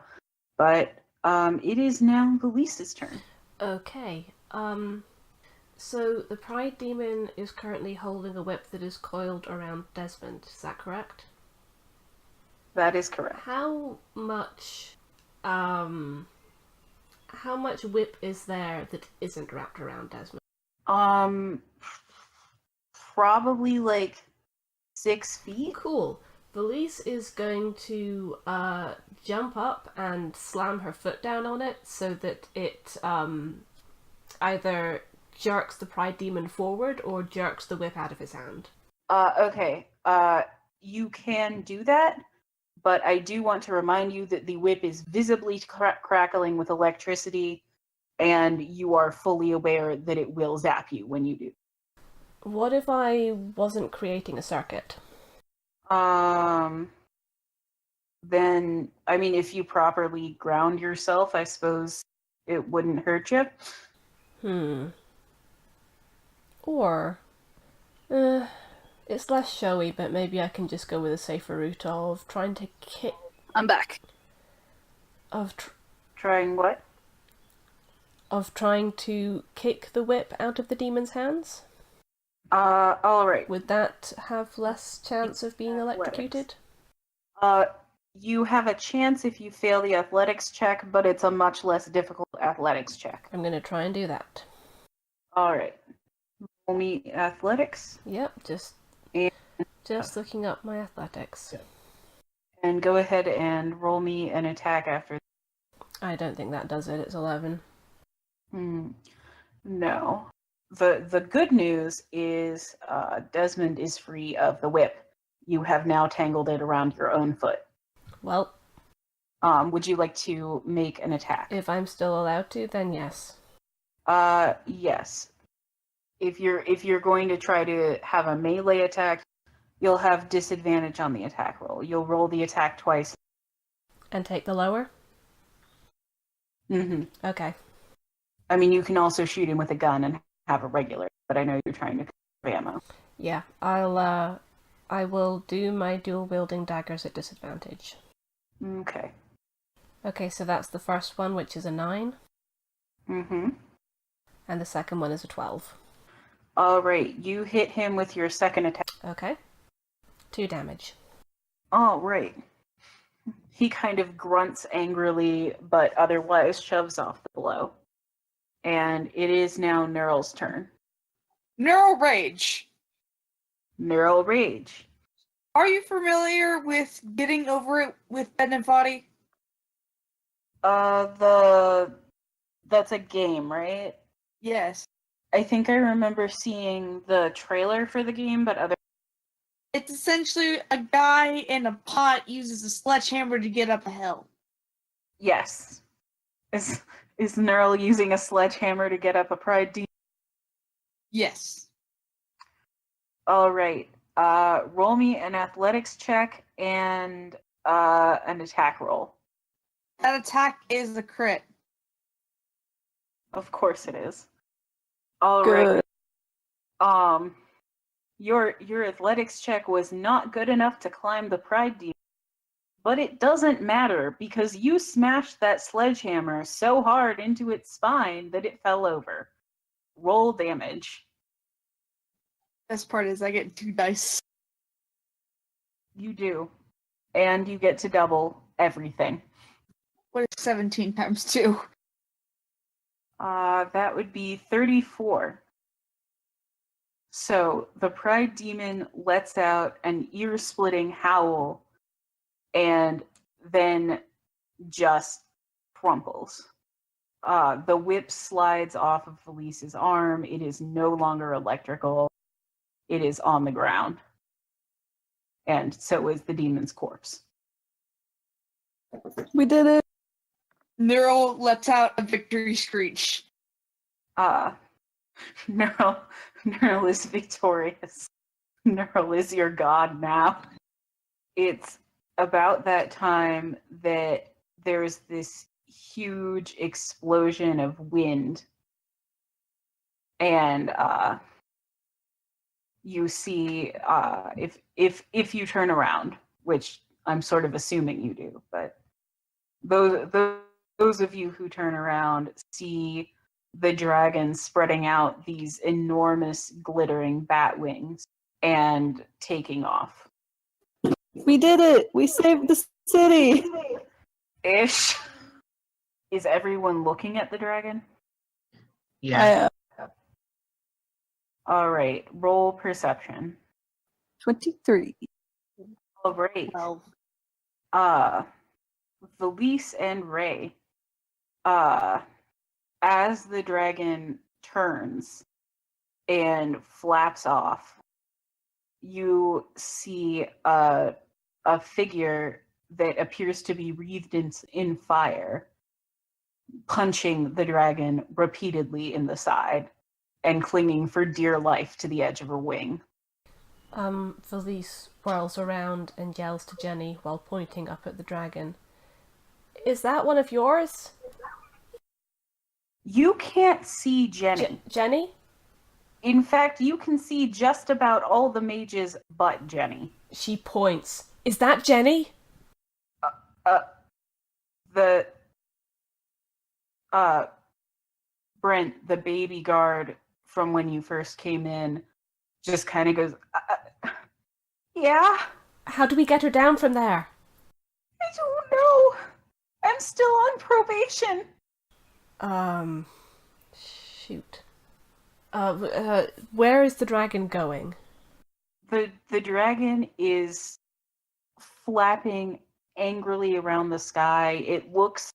but it is now Velise's turn. Okay. So the Pride Demon is currently holding a whip that is coiled around Desmond. Is that correct? That is correct. How much whip is there that isn't wrapped around Desmond? Probably like 6 feet. Cool. Velise is going to jump up and slam her foot down on it so that it either jerks the Pride Demon forward or jerks the whip out of his hand. Okay. You can do that, but I do want to remind you that the whip is visibly crackling with electricity, and you are fully aware that it will zap you when you do. What if I wasn't creating a circuit? Then, I mean, if you properly ground yourself, I suppose it wouldn't hurt you. Or, it's less showy, but maybe I can just go with a safer route of trying to kick... I'm back. Trying what? Of trying to kick the whip out of the demon's hands? Alright. Would that have less chance of being electrocuted? You have a chance if you fail the athletics check, but it's a much less difficult athletics check. I'm gonna try and do that. Alright. Roll me athletics. Yep, just looking up my athletics. And go ahead and roll me an attack after. I don't think that does it, it's 11. No. the good news is Desmond is free of the whip. You have now tangled it around your own foot. Well, Would you like to make an attack? if I'm still allowed to, then yes. Yes. If you're going to try to have a melee attack, you'll have disadvantage on the attack roll. You'll roll the attack twice. And take the lower? Mm-hmm. Okay. I mean, you can also shoot him with a gun and have a regular, but I know you're trying to conserve ammo. Yeah, I will do my dual wielding daggers at disadvantage. Okay. Okay, so that's the first one, which is a 9, Mm-hmm. and the second one is a 12. All right, you hit him with your second attack. Okay. 2 damage. All right. He kind of grunts angrily, but otherwise shoves off the blow. And it is now Knurl's turn. Neural Rage. Knurl Rage. Are you familiar with getting over it with Bed and Foddy? That's a game, right? Yes. I think I remember seeing the trailer for the game, but It's essentially a guy in a pot uses a sledgehammer to get up a hill. yes. Is Knurl using a sledgehammer to get up a pride demon? Yes. All right. Roll me an athletics check and an attack roll. That attack is a crit. Of course it is. All right. Good. Your athletics check was not good enough to climb the pride demon, but it doesn't matter because you smashed that sledgehammer so hard into its spine that it fell over. Roll damage. Best part is I get 2 dice. You do. And you get to double everything. What is 17 times 2? That would be 34. So the pride demon lets out an ear-splitting howl and then just crumples. The whip slides off of Velise's arm. It is no longer electrical. It is on the ground. And so is the demon's corpse. We did it. Neural lets out a victory screech. Knurl is victorious. Knurl is your god now. It's about that time that there's this huge explosion of wind. And you see, if you turn around, which I'm sort of assuming you do, but those of you who turn around see the dragon spreading out these enormous glittering bat wings and taking off. We did it. We saved the city. Ish. Is everyone looking at the dragon? Yeah. All right, roll perception. 23. All right. 12. Velise and Ray, as the dragon turns and flaps off, you see a figure that appears to be wreathed in fire, punching the dragon repeatedly in the side and clinging for dear life to the edge of a wing. Velise whirls around and yells to Jenny while pointing up at the dragon. Is that one of yours? You can't see Jenny. Jenny? In fact, you can see just about all the mages but Jenny. She points. Is that Jenny? Brent, the baby guard from when you first came in, just kind of goes, yeah? How do we get her down from there? I don't know. I'm still on probation. Shoot. Where is the dragon going? The dragon is flapping angrily around the sky. It looks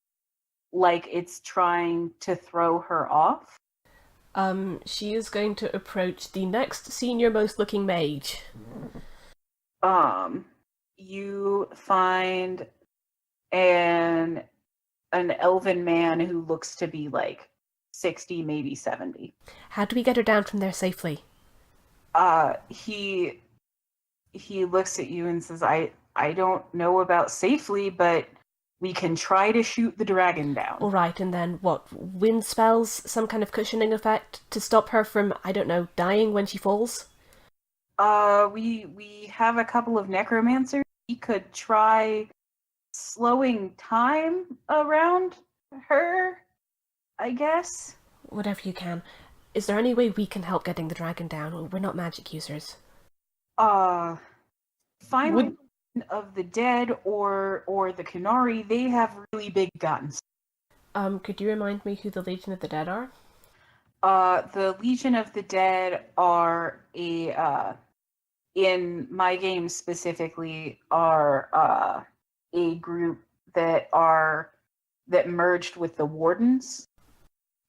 like it's trying to throw her off. She is going to approach the next senior-most looking mage. You find an elven man who looks to be like 60, maybe 70. How do we get her down from there safely? He looks at you and says, I don't know about safely, but we can try to shoot the dragon down. All right, and then what? Wind spells? Some kind of cushioning effect to stop her from, I don't know, dying when she falls? We have a couple of necromancers. We could try slowing time around her, I guess. Whatever you can. Is there any way we can help getting the dragon down? We're not magic users. Finally, of the dead or the Kunari, they have really big guns. Could you remind me who the Legion of the Dead are? The Legion of the Dead are in my game specifically, are a group that merged with the Wardens,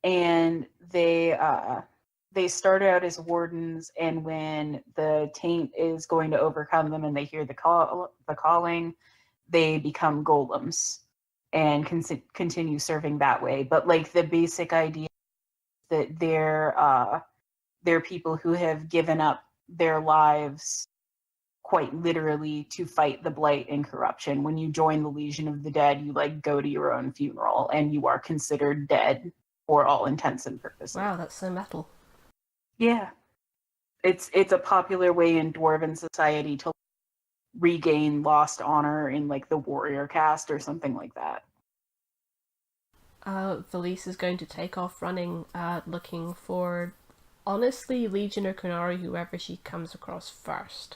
and they started out as Wardens, and when the taint is going to overcome them and they hear the calling, they become golems and continue serving that way. But like the basic idea that they're people who have given up their lives quite literally to fight the blight and corruption. When you join the Legion of the Dead, you like go to your own funeral and you are considered dead for all intents and purposes. Wow, that's so metal. Yeah. It's a popular way in dwarven society to regain lost honor in like the warrior caste or something like that. Velise is going to take off running, looking for, honestly, Legion or Kunari, whoever she comes across first.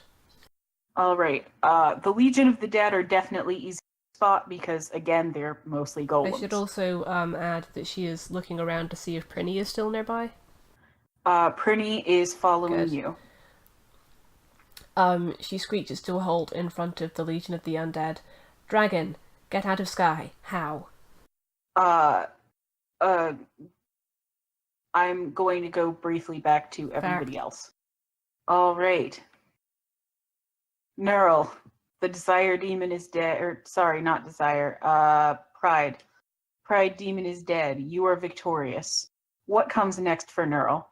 All right. The Legion of the Dead are definitely easy to spot because, again, they're mostly golems. I should also add that she is looking around to see if Prinny is still nearby. Prinny is following Good. you. She screeches to a halt in front of the Legion of the Undead. Dragon, get out of sky. How? I'm going to go briefly back to everybody else. All right. Knurl, the Desire Demon is dead. Or, sorry, not Desire. Pride. Pride Demon is dead. You are victorious. What comes next for Knurl?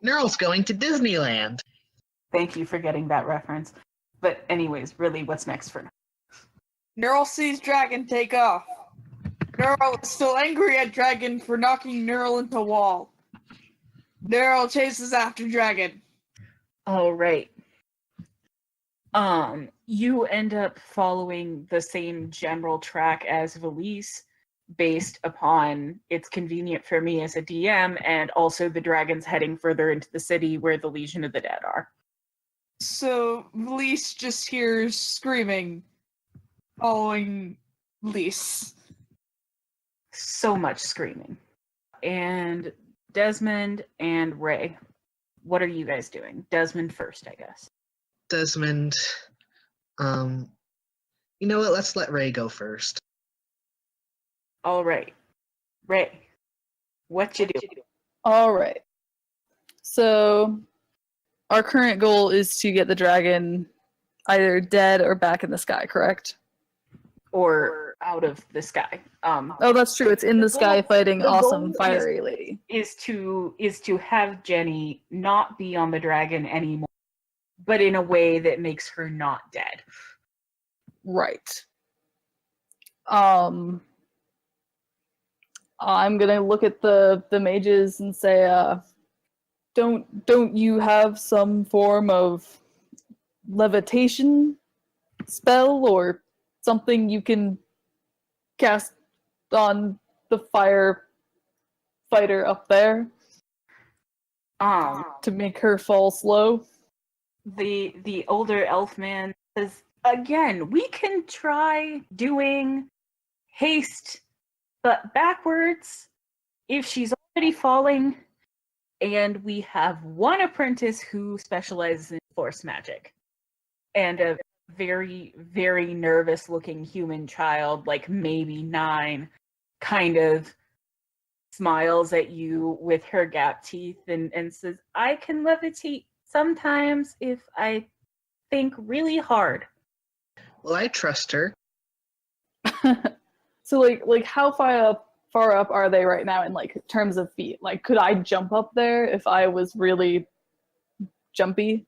Knurl's going to Disneyland. Thank you for getting that reference. But anyways, really, what's next for Knurl? Knurl sees Dragon take off. Knurl is still angry at Dragon for knocking Knurl into a wall. Knurl chases after Dragon. All right. You end up following the same general track as Velise, based upon it's convenient for me as a DM, and also the dragon's heading further into the city where the Legion of the Dead are. So Velise just hears screaming, following Velise. So much screaming. And Desmond and Ray, what are you guys doing? Desmond first, I guess. Desmond, you know what? Let's let Ray go first. All right. Ray, what you do? All right. So our current goal is to get the dragon either dead or back in the sky, correct? Or out of the sky. Oh, that's true. It's in the sky fighting the awesome goal fiery lady. Is to have Jenny not be on the dragon anymore, but in a way that makes her not dead. Right. I'm gonna look at the mages and say, don't you have some form of levitation spell or something you can cast on the fire fighter up there to make her fall slow? The older elf man says, again, we can try doing haste, but backwards if she's already falling, and we have one apprentice who specializes in force magic, and a very, very nervous looking human child, like maybe 9, kind of smiles at you with her gap teeth and says, I can levitate sometimes if I think really hard. Well, I trust her. So like how far up are they right now in like terms of feet? Like could I jump up there if I was really jumpy?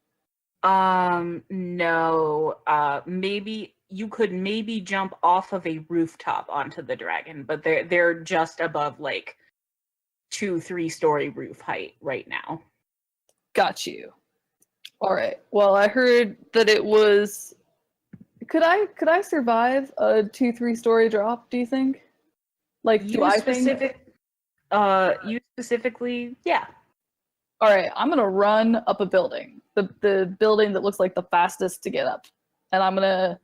No. Maybe you could maybe jump off of a rooftop onto the dragon, but they're just above like 2-3 story roof height right now. Got you. All right. Well, I heard that it was. Could I survive a 2-3 story drop? Do you think? Like, do I think? You specifically, yeah. All right. I'm gonna run up a building. The building that looks like the fastest to get up, and I'm gonna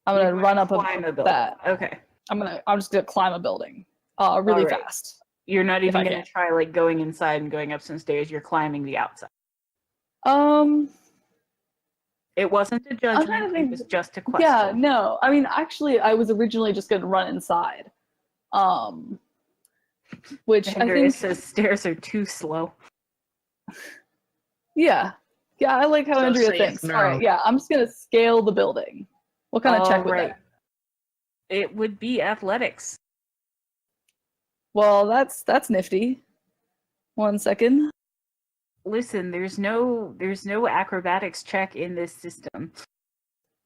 run up Climb a building. that. Okay. I'm just gonna climb a building. Really All right. fast. You're not If even I gonna can. try like going inside and going up some stairs. You're climbing the outside. It wasn't a trying to judgment. It think- was just a question. Yeah, no. I mean, actually, I was originally just going to run inside. Which I Andrea think, says stairs are too slow. yeah, I like how So Andrea saith thinks. All right, Knurl. yeah, I'm just going to scale the building. What kind of check would that? It would be athletics. Well, that's nifty. 1 second. Listen, there's no acrobatics check in this system.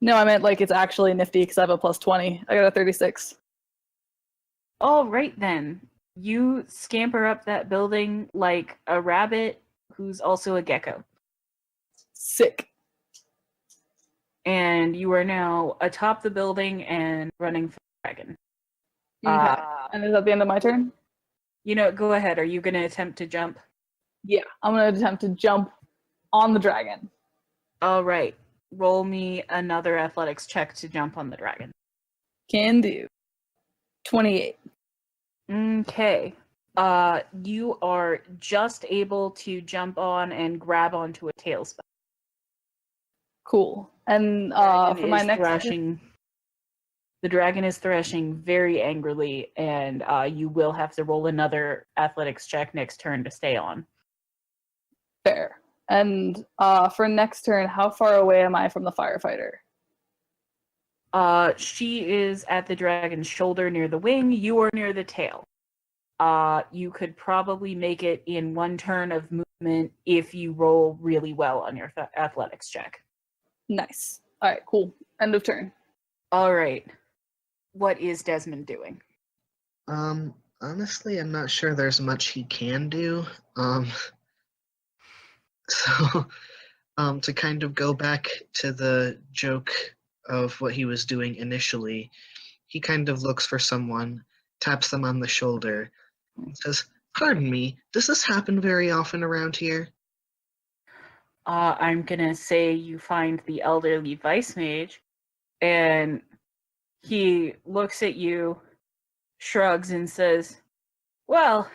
No, I meant like it's actually nifty because I have a +20. I got a 36. All right then. You scamper up that building like a rabbit who's also a gecko. Sick. And you are now atop the building and running for the dragon. Okay. And is that the end of my turn? Go ahead. Are you going to attempt to jump? Yeah, I'm going to attempt to jump on the dragon. All right. Roll me another athletics check to jump on the dragon. Can do. 28. Okay. You are just able to jump on and grab onto a tailspin. Cool. And for my next the dragon is threshing very angrily, and you will have to roll another athletics check next turn to stay on. Fair. And for next turn, how far away am I from the firefighter? She is at the dragon's shoulder near the wing. You are near the tail. You could probably make it in 1 turn of movement if you roll really well on your athletics check. Nice. All right, cool. End of turn. All right. What is Desmond doing? Honestly, I'm not sure there's much he can do. So, to kind of go back to the joke of what he was doing initially, he kind of looks for someone, taps them on the shoulder, and says, "Pardon me, does this happen very often around here?" I'm gonna say you find the elderly vice mage, and he looks at you, shrugs, and says, well,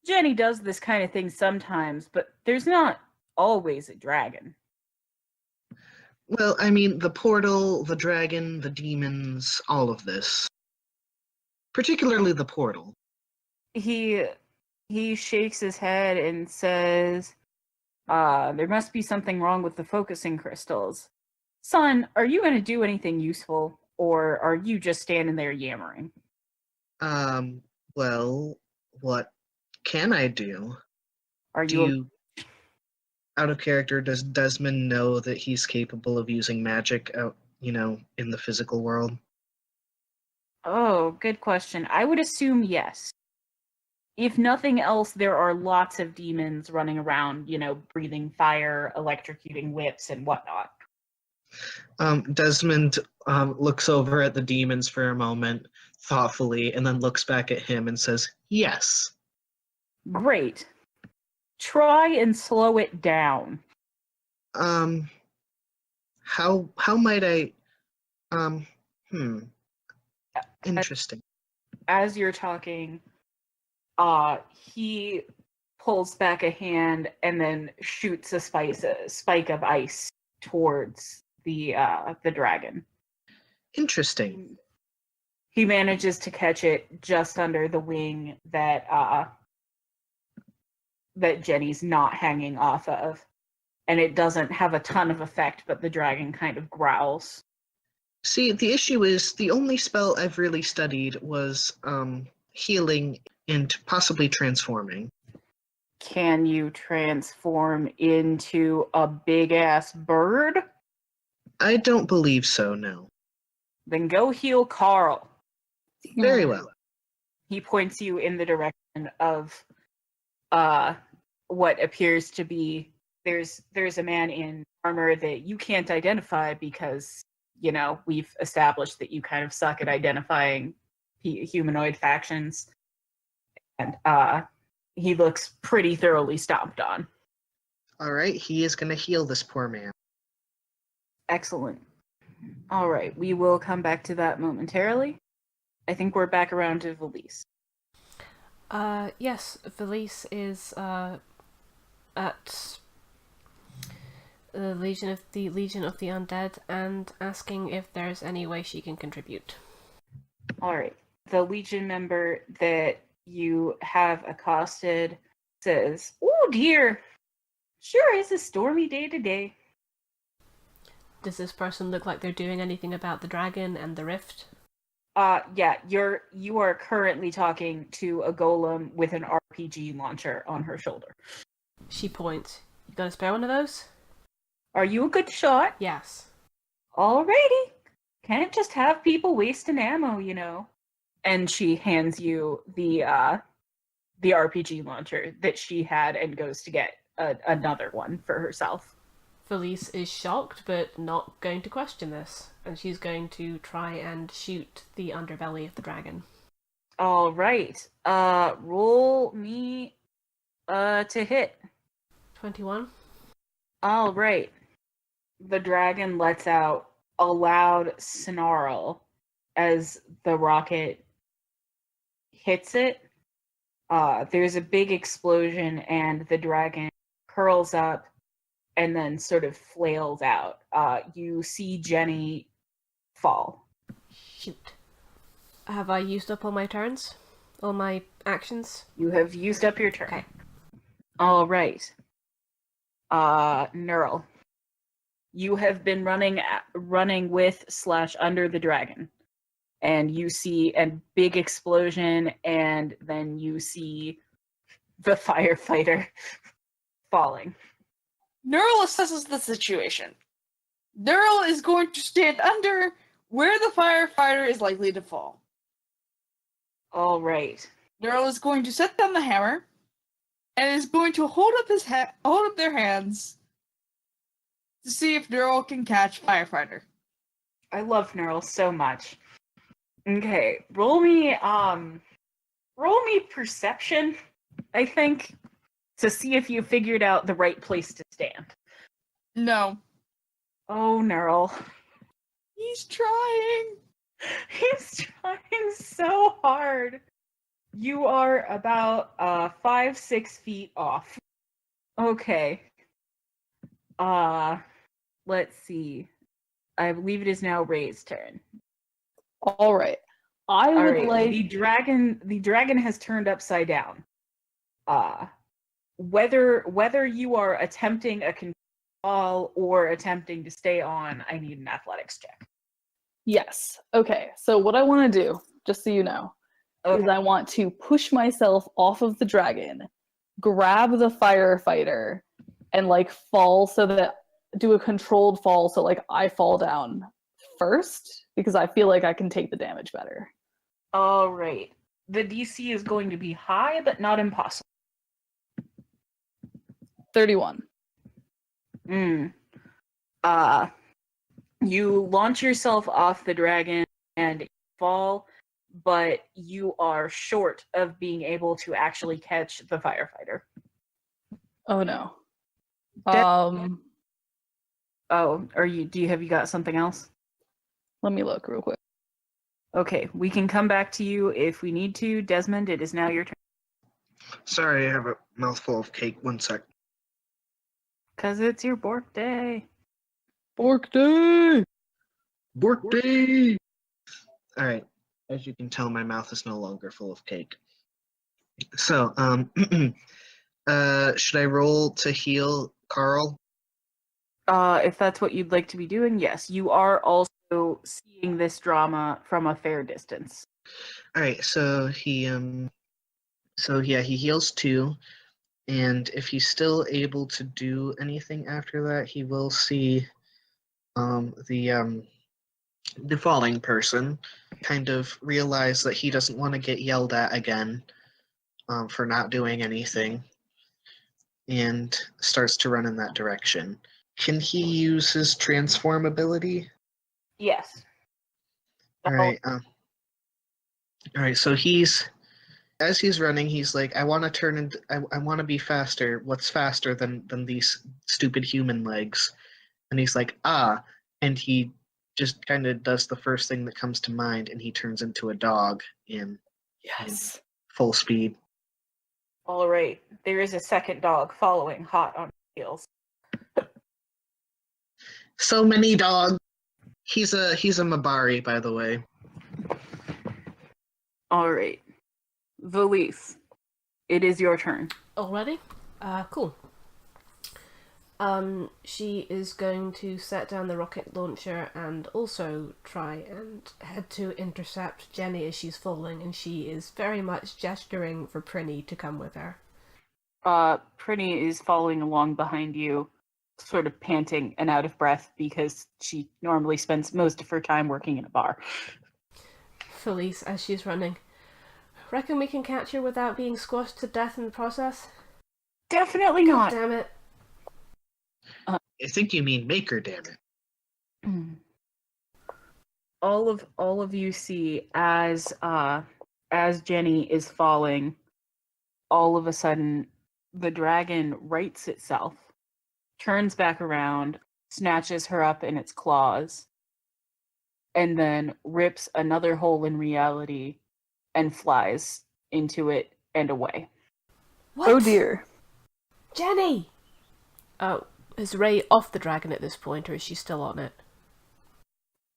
Jenny does this kind of thing sometimes, but there's not always a dragon. Well, I mean, the portal, the dragon, the demons, all of this. Particularly the portal. He shakes his head and says, there must be something wrong with the focusing crystals. Son, are you going to do anything useful, or are you just standing there yammering? Well, what can I do? Are Do you, out of character, does Desmond know that he's capable of using magic out, in the physical world? Oh, good question. I would assume yes. If nothing else, there are lots of demons running around, breathing fire, electrocuting whips, and whatnot. Desmond looks over at the demons for a moment, thoughtfully, and then looks back at him and says, "Yes." Great. Try and slow it down. How might I, interesting. As you're talking, he pulls back a hand and then shoots a spike of ice towards the dragon. Interesting. He manages to catch it just under the wing that that Jenny's not hanging off of. And it doesn't have a ton of effect, but the dragon kind of growls. See, the issue is the only spell I've really studied was healing and possibly transforming. Can you transform into a big-ass bird? I don't believe so, no. Then go heal Carl. Very well. He points you in the direction of what appears to be there's a man in armor that you can't identify because, you know, we've established that you kind of suck at identifying humanoid factions. And he looks pretty thoroughly stomped on. All right, he is going to heal this poor man. Excellent. All right, we will come back to that momentarily. I think we're back around to Velise. Yes, Velise is at the Legion of the Undead and asking if there's any way she can contribute. All right. The Legion member that you have accosted says, "Oh dear, sure is a stormy day today." Does this person look like they're doing anything about the dragon and the rift? Yeah, you are currently talking to a golem with an RPG launcher on her shoulder. She points. You got a spare one of those? Are you a good shot? Yes. Alrighty. Can't just have people wasting ammo, you know. And she hands you the RPG launcher that she had and goes to get another one for herself. Velise is shocked, but not going to question this, and she's going to try and shoot the underbelly of the dragon. All right. Roll me to hit. 21. All right. The dragon lets out a loud snarl as the rocket hits it. There's a big explosion, and the dragon curls up and then sort of flails out. You see Jenny fall. Shoot. Have I used up all my turns? All my actions? You have used up your turn. Okay. All right. Knurl. You have been running with / under the dragon. And you see a big explosion, and then you see the firefighter falling. Knurl assesses the situation. Knurl is going to stand under where the firefighter is likely to fall. All right. Knurl is going to set down the hammer and is going to hold up their hands to see if Knurl can catch firefighter. I love Knurl so much. Okay, roll me perception, I think, to see if you figured out the right place to stand. No. Oh, Knurl. He's trying. He's trying so hard. You are about 5-6 feet off. Okay. Let's see. I believe it is now Ray's turn. All right. I All would right. like. The dragon has turned upside down. Whether you are attempting a control or attempting to stay on, I need an athletics check. Yes. Okay. So what I want to do, just so you know, is I want to push myself off of the dragon, grab the firefighter, and fall so that do a controlled fall so I fall down first because I feel like I can take the damage better. All right. The DC is going to be high, but not impossible. 31. You launch yourself off the dragon and fall, but you are short of being able to actually catch the firefighter. Oh no. Oh, have you got something else? Let me look real quick. Okay, we can come back to you if we need to. Desmond, it is now your turn. Sorry, I have a mouthful of cake. 1 sec. 'Cause it's your bork day. Bork day! Bork day! Alright. As you can tell, my mouth is no longer full of cake. So, should I roll to heal Carl? If that's what you'd like to be doing, yes. You are also seeing this drama from a fair distance. All right, so he heals 2, and if he's still able to do anything after that, he will see the falling person kind of realize that he doesn't want to get yelled at again for not doing anything, and starts to run in that direction. Can he use his transform ability? Yes. All right. All right. So as he's running, he's like, I want to turn into. I want to be faster. What's faster than these stupid human legs? And he's like, and he just kind of does the first thing that comes to mind, and he turns into a dog in full speed. All right. There is a second dog following, hot on heels. So many dogs. He's a Mabari, by the way. All right. Velise, it is your turn. Already? Cool. She is going to set down the rocket launcher and also try and head to intercept Jenny as she's falling, and she is very much gesturing for Prinny to come with her. Prinny is following along behind you, sort of panting and out of breath because she normally spends most of her time working in a bar. Velise, as she's running, reckon we can catch her without being squashed to death in the process? Definitely not. Damn it. I think you mean make her, damn it. All of you see as Jenny is falling, all of a sudden the dragon rights itself, turns back around, snatches her up in its claws, and then rips another hole in reality and flies into it and away. What? Oh dear. Jenny! Oh, is Ray off the dragon at this point, or is she still on it?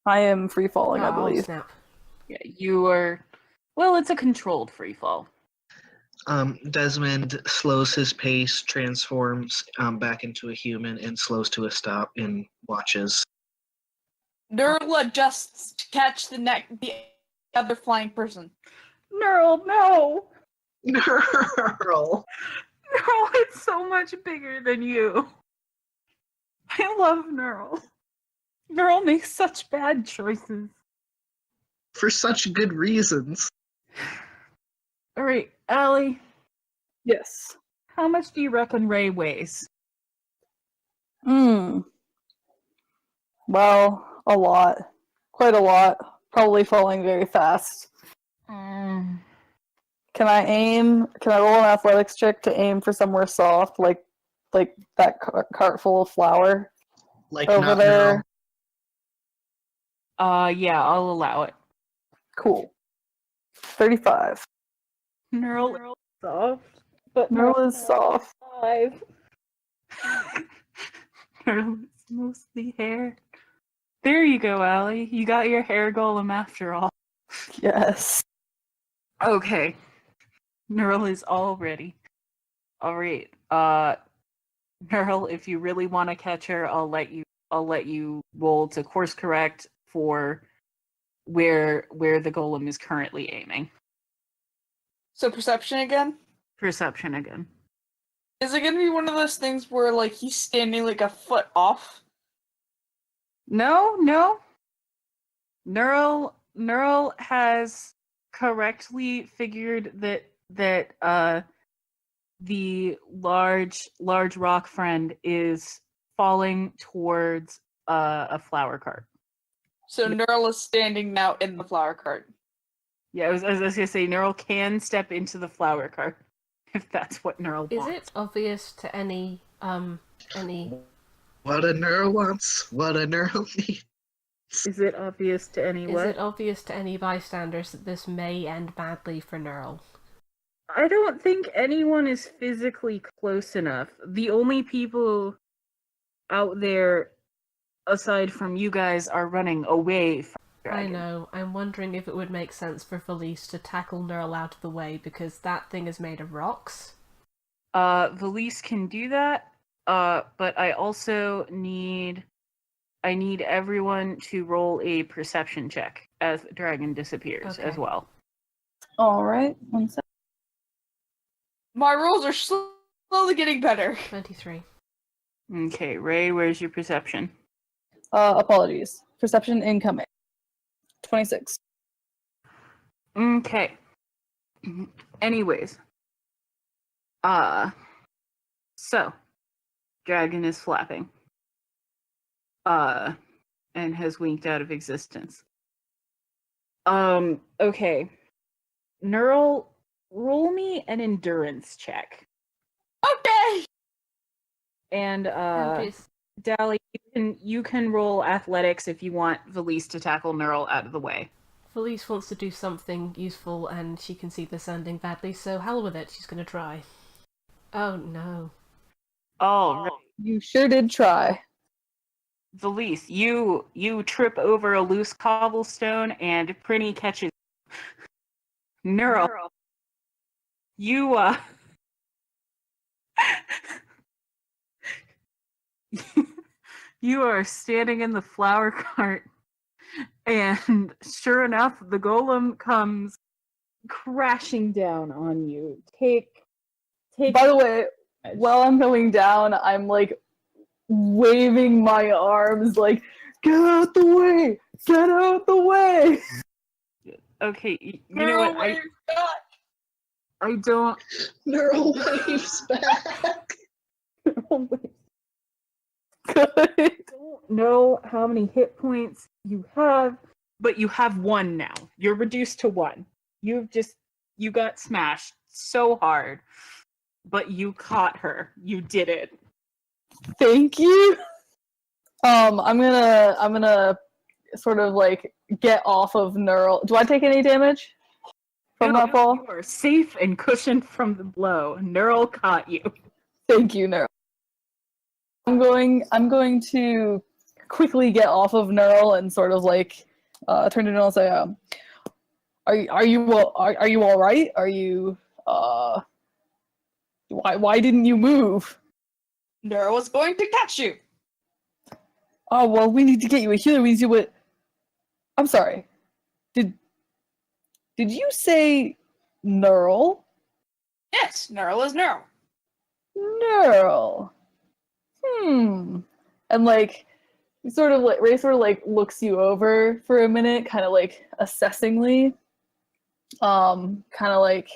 I am free falling, I Oh, believe. snap. Yeah, you are. Well, it's a controlled free fall. Desmond slows his pace, transforms back into a human, and slows to a stop and watches. Knurl adjusts to catch the other flying person. Knurl, no! Knurl! Knurl, it's so much bigger than you. I love Knurl. Knurl makes such bad choices. For such good reasons. Alright, Allie, Yes. how much do you reckon Ray weighs? Well, a lot. Quite a lot. Probably falling very fast. Can I roll an athletics check to aim for somewhere soft, like that cart full of flour Like over not there? Yeah, I'll allow it. Cool. 35. Knurl is soft, but Knurl is soft. 5. Knurl is mostly hair. There you go, Allie. You got your hair golem after all. Yes. Okay. Knurl is all ready. Alright. Knurl, if you really want to catch her, I'll let you roll to course correct for where the golem is currently aiming. So perception again? Perception again. Is it gonna be one of those things where like he's standing like a foot off? No. Knurl has correctly figured that the large rock friend is falling towards a flower cart. So Knurl is standing now in the flower cart. Yeah, I was gonna say Knurl can step into the flower cart if that's what Knurl Is wants. it obvious to any What a Knurl wants, what a Knurl needs. Is it obvious to anyone? Is it obvious to any bystanders that this may end badly for Knurl? I don't think anyone is physically close enough. The only people out there, aside from you guys, are running away dragon. I know. I'm wondering if it would make sense for Velise to tackle Knurl out of the way, because that thing is made of rocks. Velise can do that, but I also need everyone to roll a perception check as the dragon disappears as Okay. well. All right, 1 sec. My rolls are slowly getting better. 23. Okay, Ray, where's your perception? Apologies. Perception incoming. 26. Okay. Anyways. So, dragon is flapping. And has winked out of existence. Okay. Knurl, roll me an endurance check. Okay. And Andrea's Dally, you can roll athletics if you want Velise to tackle Knurl out of the way. Velise wants to do something useful, and she can see this ending badly, so hell with it, she's gonna try. Oh no. Oh, You sure did try. Velise, you trip over a loose cobblestone and Prinny catches Knurl. You you are standing in the flower cart, and sure enough, the golem comes crashing down on you. Take. By the way, while I'm going down, I'm like waving my arms like, get out the way! Get out the way! Okay, you know what? I don't. Knurl waves back. Good. Don't know how many hit points you have, but you have 1 now. You're reduced to 1. You got smashed so hard, but you caught her. You did it. Thank you. I'm gonna sort of like get off of Knurl. Do I take any damage from that fall? You are safe and cushioned from the blow. Knurl caught you. Thank you, Knurl. I'm going to quickly get off of Knurl and sort of like turn to Knurl and say, are you all right? Are you why didn't you move? Knurl was going to catch you. Oh well, we need to get you a healer. We need to what? I'm sorry. Did you say Knurl? Yes, Knurl is Knurl. Knurl. And like Ray sort of like looks you over for a minute, kind of like assessingly. Kind of like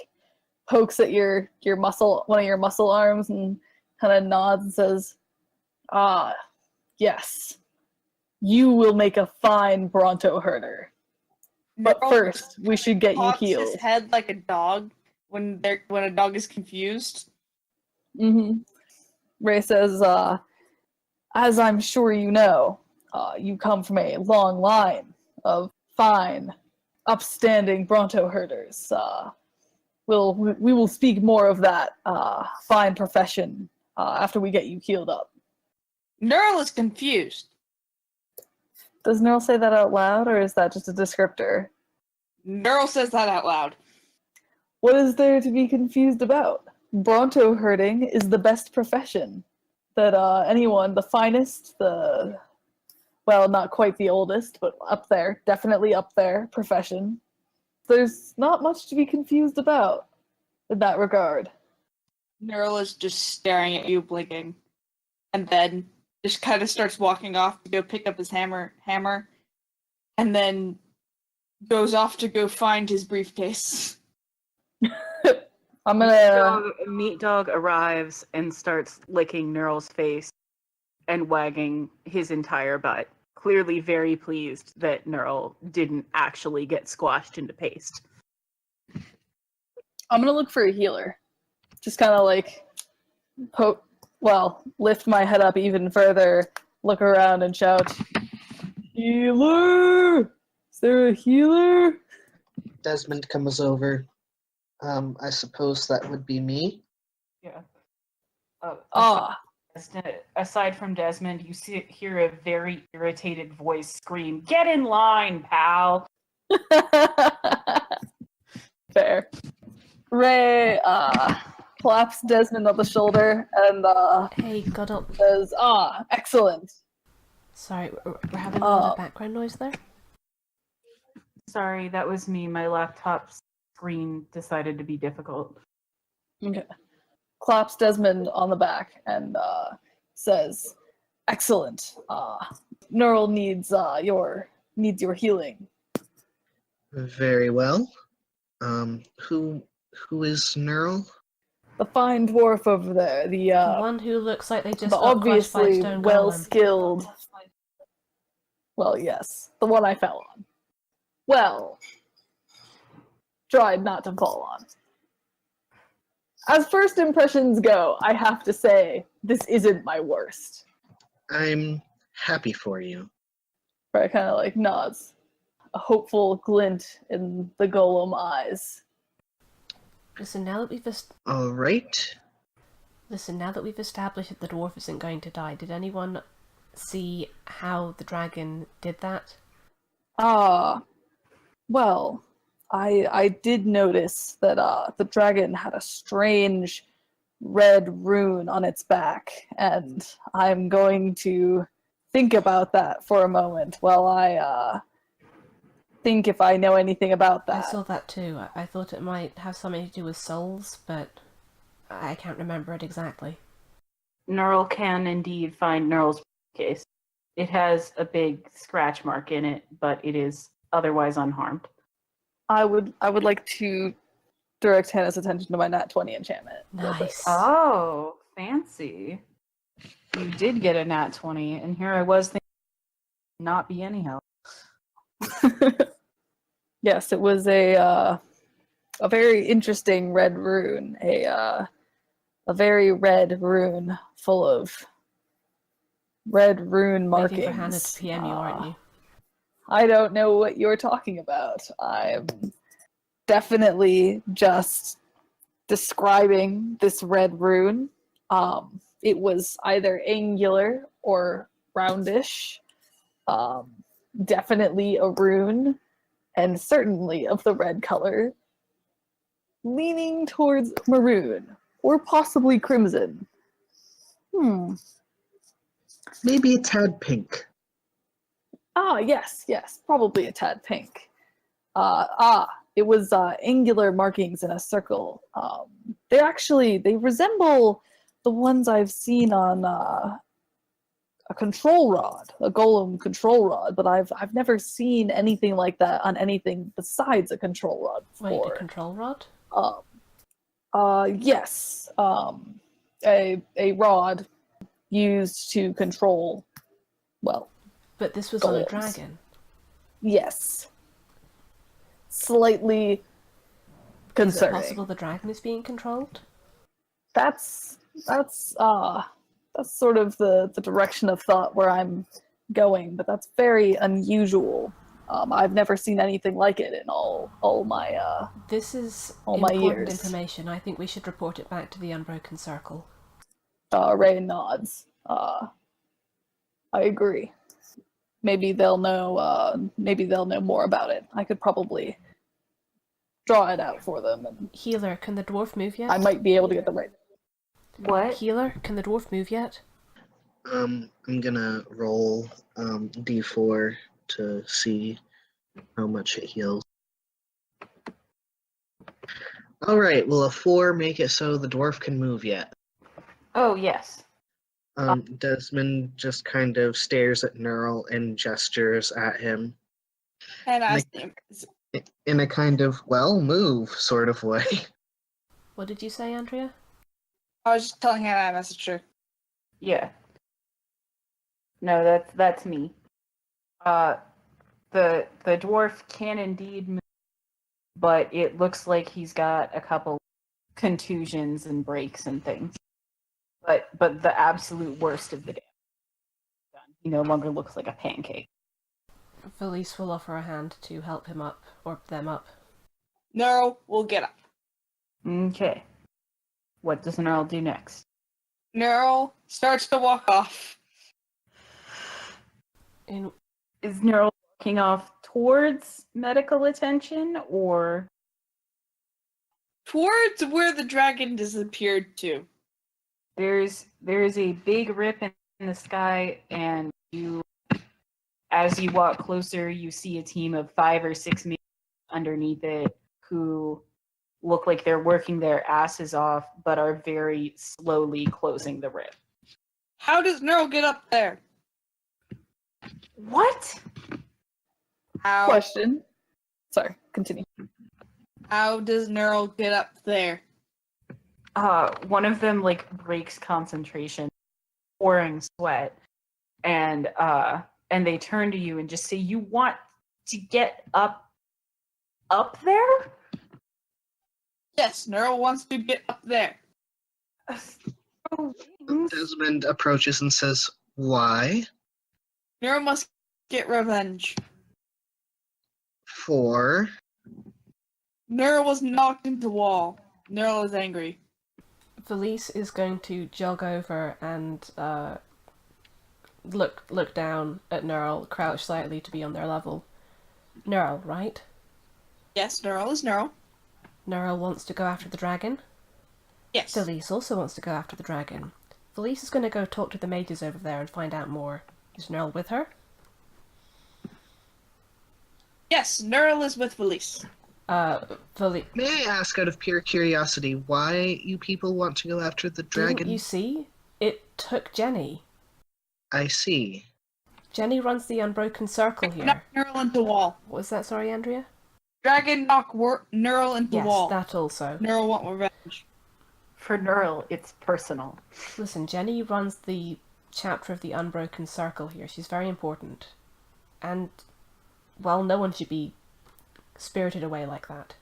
pokes at one of your muscle arms, and kind of nods and says, "Ah, yes, you will make a fine bronto herder. But Knurl first, we should get you cocks healed." his head like a dog when a dog is confused. Ray says, as I'm sure you know, you come from a long line of fine, upstanding bronto herders. We will speak more of that fine profession after we get you healed up. Knurl is confused. Does Knurl say that out loud, or is that just a descriptor? Knurl says that out loud. What is there to be confused about? Bronto herding is the best profession that anyone, the finest, not quite the oldest, but up there, definitely up there, profession. There's not much to be confused about in that regard. Knurl is just staring at you, blinking, and then just kind of starts walking off to go pick up his hammer, and then goes off to go find his briefcase. I'm gonna. Meat Dog arrives and starts licking Knurl's face and wagging his entire butt, clearly very pleased that Knurl didn't actually get squashed into paste. I'm gonna look for a healer. Just kind of like lift my head up even further, look around and shout, "Healer! Is there a healer?" Desmond comes over. I suppose that would be me. Yeah. aside from Desmond, you hear a very irritated voice scream, "Get in line, pal!" Fair. Ray claps Desmond on the shoulder and Hey, Goddle. says, excellent. Sorry, we're having a lot of background noise there. Sorry, that was me. My laptop screen decided to be difficult. Okay. Claps Desmond on the back and says, excellent. Knurl needs your healing. Very well. Who is Knurl? The fine dwarf over there, The one who looks like they just the got crushed by a obviously stone golem. well-skilled. Well, yes, the one I fell on. Well, tried not to fall on. As first impressions go, I have to say, this isn't my worst. I'm happy for you. Right, kind of like nods. A hopeful glint in the golem eyes. Listen, now that we've All right. established that the dwarf isn't going to die, did anyone see how the dragon did that? Well, I did notice that the dragon had a strange red rune on its back, and I'm going to think about that for a moment while I think if I know anything about that. I saw that too. I thought it might have something to do with souls, but I can't remember it exactly. Knurl can indeed find Knurl's case. It has a big scratch mark in it, but it is otherwise unharmed. I would like to direct Hannah's attention to my nat 20 enchantment. Nice. Oh, fancy. You did get a nat 20, and here I was thinking not be anyhow. Yes, it was a very interesting red rune. A very red rune full of red rune markings. Waiting for Hannah to PM you, aren't you? I don't know what you're talking about. I'm definitely just describing this red rune. It was either angular or roundish. Definitely a rune, and certainly of the red color, leaning towards maroon, or possibly crimson. Maybe a tad pink. Yes, probably a tad pink. It was angular markings in a circle. They resemble the ones I've seen on a control rod, a golem control rod, but I've never seen anything like that on anything besides a control rod before. Wait, a control rod? Yes. A rod used to control, well, But this was golems. on a dragon. Yes. Slightly Is it concerning. possible the dragon is being controlled? That's sort of the direction of thought where I'm going, but that's very unusual. I've never seen anything like it in all my This is all my important years. information. I think we should report it back to the Unbroken Circle. Ray nods. I agree. Maybe they'll know more about it. I could probably draw it out for them, and Healer, can the dwarf move yet? I might be able to get the right. What? Healer, can the dwarf move yet? I'm gonna roll D4 to see how much it heals. All right. Will a 4 make it so the dwarf can move yet? Oh, yes. Desmond just kind of stares at Knurl and gestures at him And Like- asked him, in a kind of, well, move sort of way. What did you say, Andrea? I was just telling Hannah I messaged her. Yeah. No, that's me. The dwarf can indeed move, but it looks like he's got a couple contusions and breaks and things. But the absolute worst of the damage is done. He no longer looks like a pancake. Velise will offer a hand to help him up, or them up. No, we'll get up. Okay. What does Knurl do next? Knurl starts to walk off. In Is Knurl walking off towards medical attention or? Towards where the dragon disappeared to. There's a big rip in the sky, and as you walk closer, you see a team of 5 or 6 men underneath it who look like they're working their asses off, but are very slowly closing the rip. How does Knurl get up there? What? How? Question. Sorry, continue. How does Knurl get up there? One of them like breaks concentration, pouring sweat, and they turn to you and just say, "You want to get up there?" Yes, Knurl wants to get up there. Oh, Desmond approaches and says, "Why?" Knurl must get revenge. For? Knurl was knocked into wall. Knurl is angry. Velise is going to jog over and look down at Knurl, crouch slightly to be on their level. Knurl, right? Yes, Knurl is Knurl. Knurl wants to go after the dragon. Yes. Velise also wants to go after the dragon. Velise is going to go talk to the mages over there and find out more. Is Knurl with her? Yes, Knurl is with Velise. May I ask, out of pure curiosity, why you people want to go after the dragon? Didn't you see? It took Jenny. I see. Jenny runs the unbroken circle here. Knock Knurl into wall. What was that, sorry, Andrea? Dragon knock Knurl into Yes, wall. that also. Knurl want revenge. for Knurl, it's personal. Listen, Jenny runs the chapter of the unbroken circle here. She's very important. And, well, no one should be spirited away like that.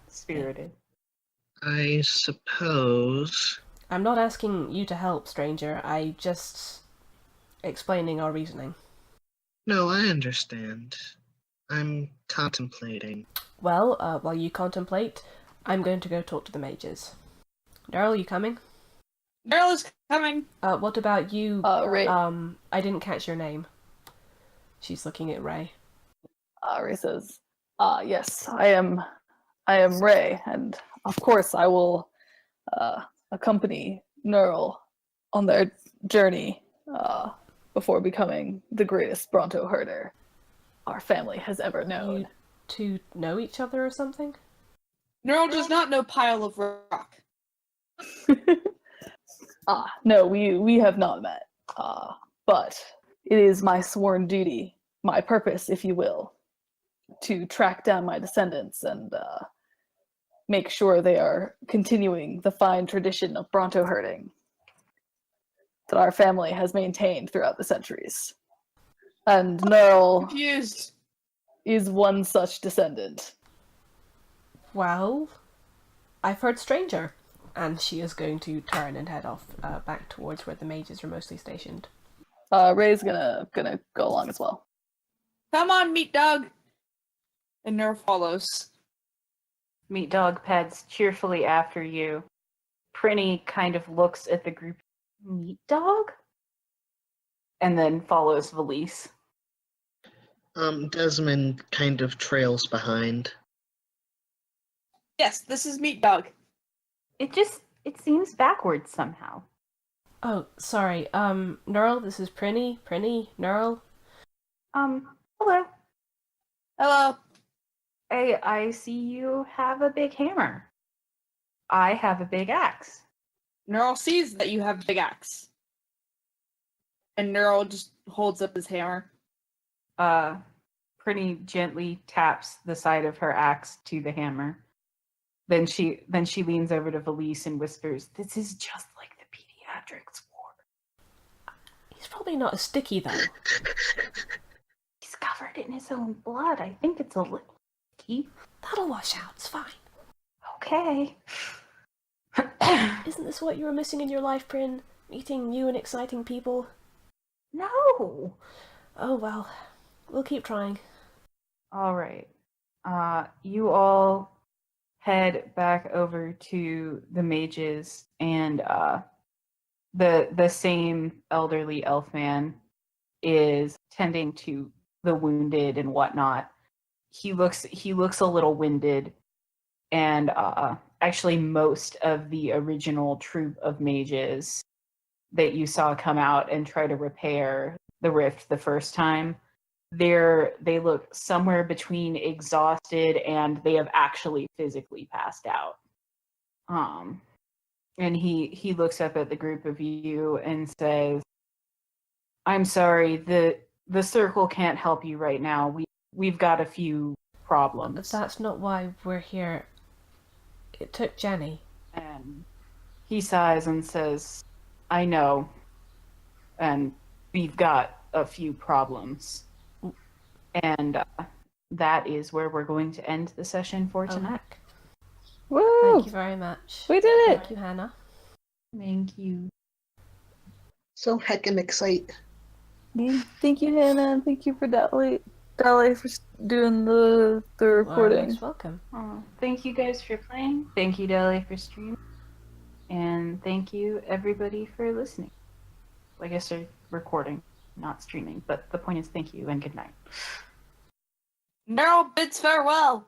Spirited. I suppose. I'm not asking you to help, stranger. I just explaining our reasoning. No, I understand. I'm contemplating. Well, while you contemplate, I'm going to go talk to the mages. Knurl, you coming? Knurl is coming. What about you? Ray. I didn't catch your name. She's looking at Ray. Ray says, yes, I am Ray, and of course I will accompany Knurl on their journey before becoming the greatest bronto herder our family has ever known. You two know each other or something? Knurl does not know pile of rock. No, we have not met. But it is my sworn duty, my purpose, if you will, to track down my descendants and make sure they are continuing the fine tradition of bronto herding that our family has maintained throughout the centuries. And Knurl Confused. is one such descendant. Well, I've heard stranger. And she is going to turn and head off back towards where the mages are mostly stationed. Ray's gonna go along as well. Come on, meat dog. And Knurl follows. Meat Dog pads cheerfully after you. Prinny kind of looks at the group. Meat Dog? And then follows Velise. Desmond kind of trails behind. Yes, this is meat dog. It seems backwards somehow. Oh, sorry. Knurl, this is Prinny. Prinny, Knurl. Hello. Hello. I see you have a big hammer. I have a big axe. Knurl sees that you have a big axe. And Knurl just holds up his hammer. Pretty gently taps the side of her axe to the hammer. Then she leans over to Velise and whispers, "This is just like the pediatrics ward." He's probably not as sticky, though. He's covered in his own blood. I think it's a little sticky. That'll wash out. It's fine. Okay. Isn't this what you were missing in your life, Prin? Meeting new and exciting people? No. Oh, well. We'll keep trying. All right. You all head back over to the mages, and the same elderly elf man is tending to the wounded and whatnot. He looks a little winded, and actually most of the original troop of mages that you saw come out and try to repair the rift the first time, they look somewhere between exhausted and they have actually physically passed out. And he looks up at the group of you and says, "I'm sorry, the circle can't help you right now. We've got a few problems." That's not why we're here. It took Jenny. And he sighs and says, "I know, and we've got a few problems." And that is where we're going to end the session for Oh, tonight. heck. Woo! Thank you very much. We did it! Thank you, Hannah. Thank you. So heckin' excite. Thank you, Hannah, and thank you for Dali for doing the recording. Most welcome. Thank you guys for playing. Thank you, Deli, for streaming. And thank you, everybody, for listening. I guess they're recording, not streaming. But the point is, thank you and good night. Knurl bids farewell.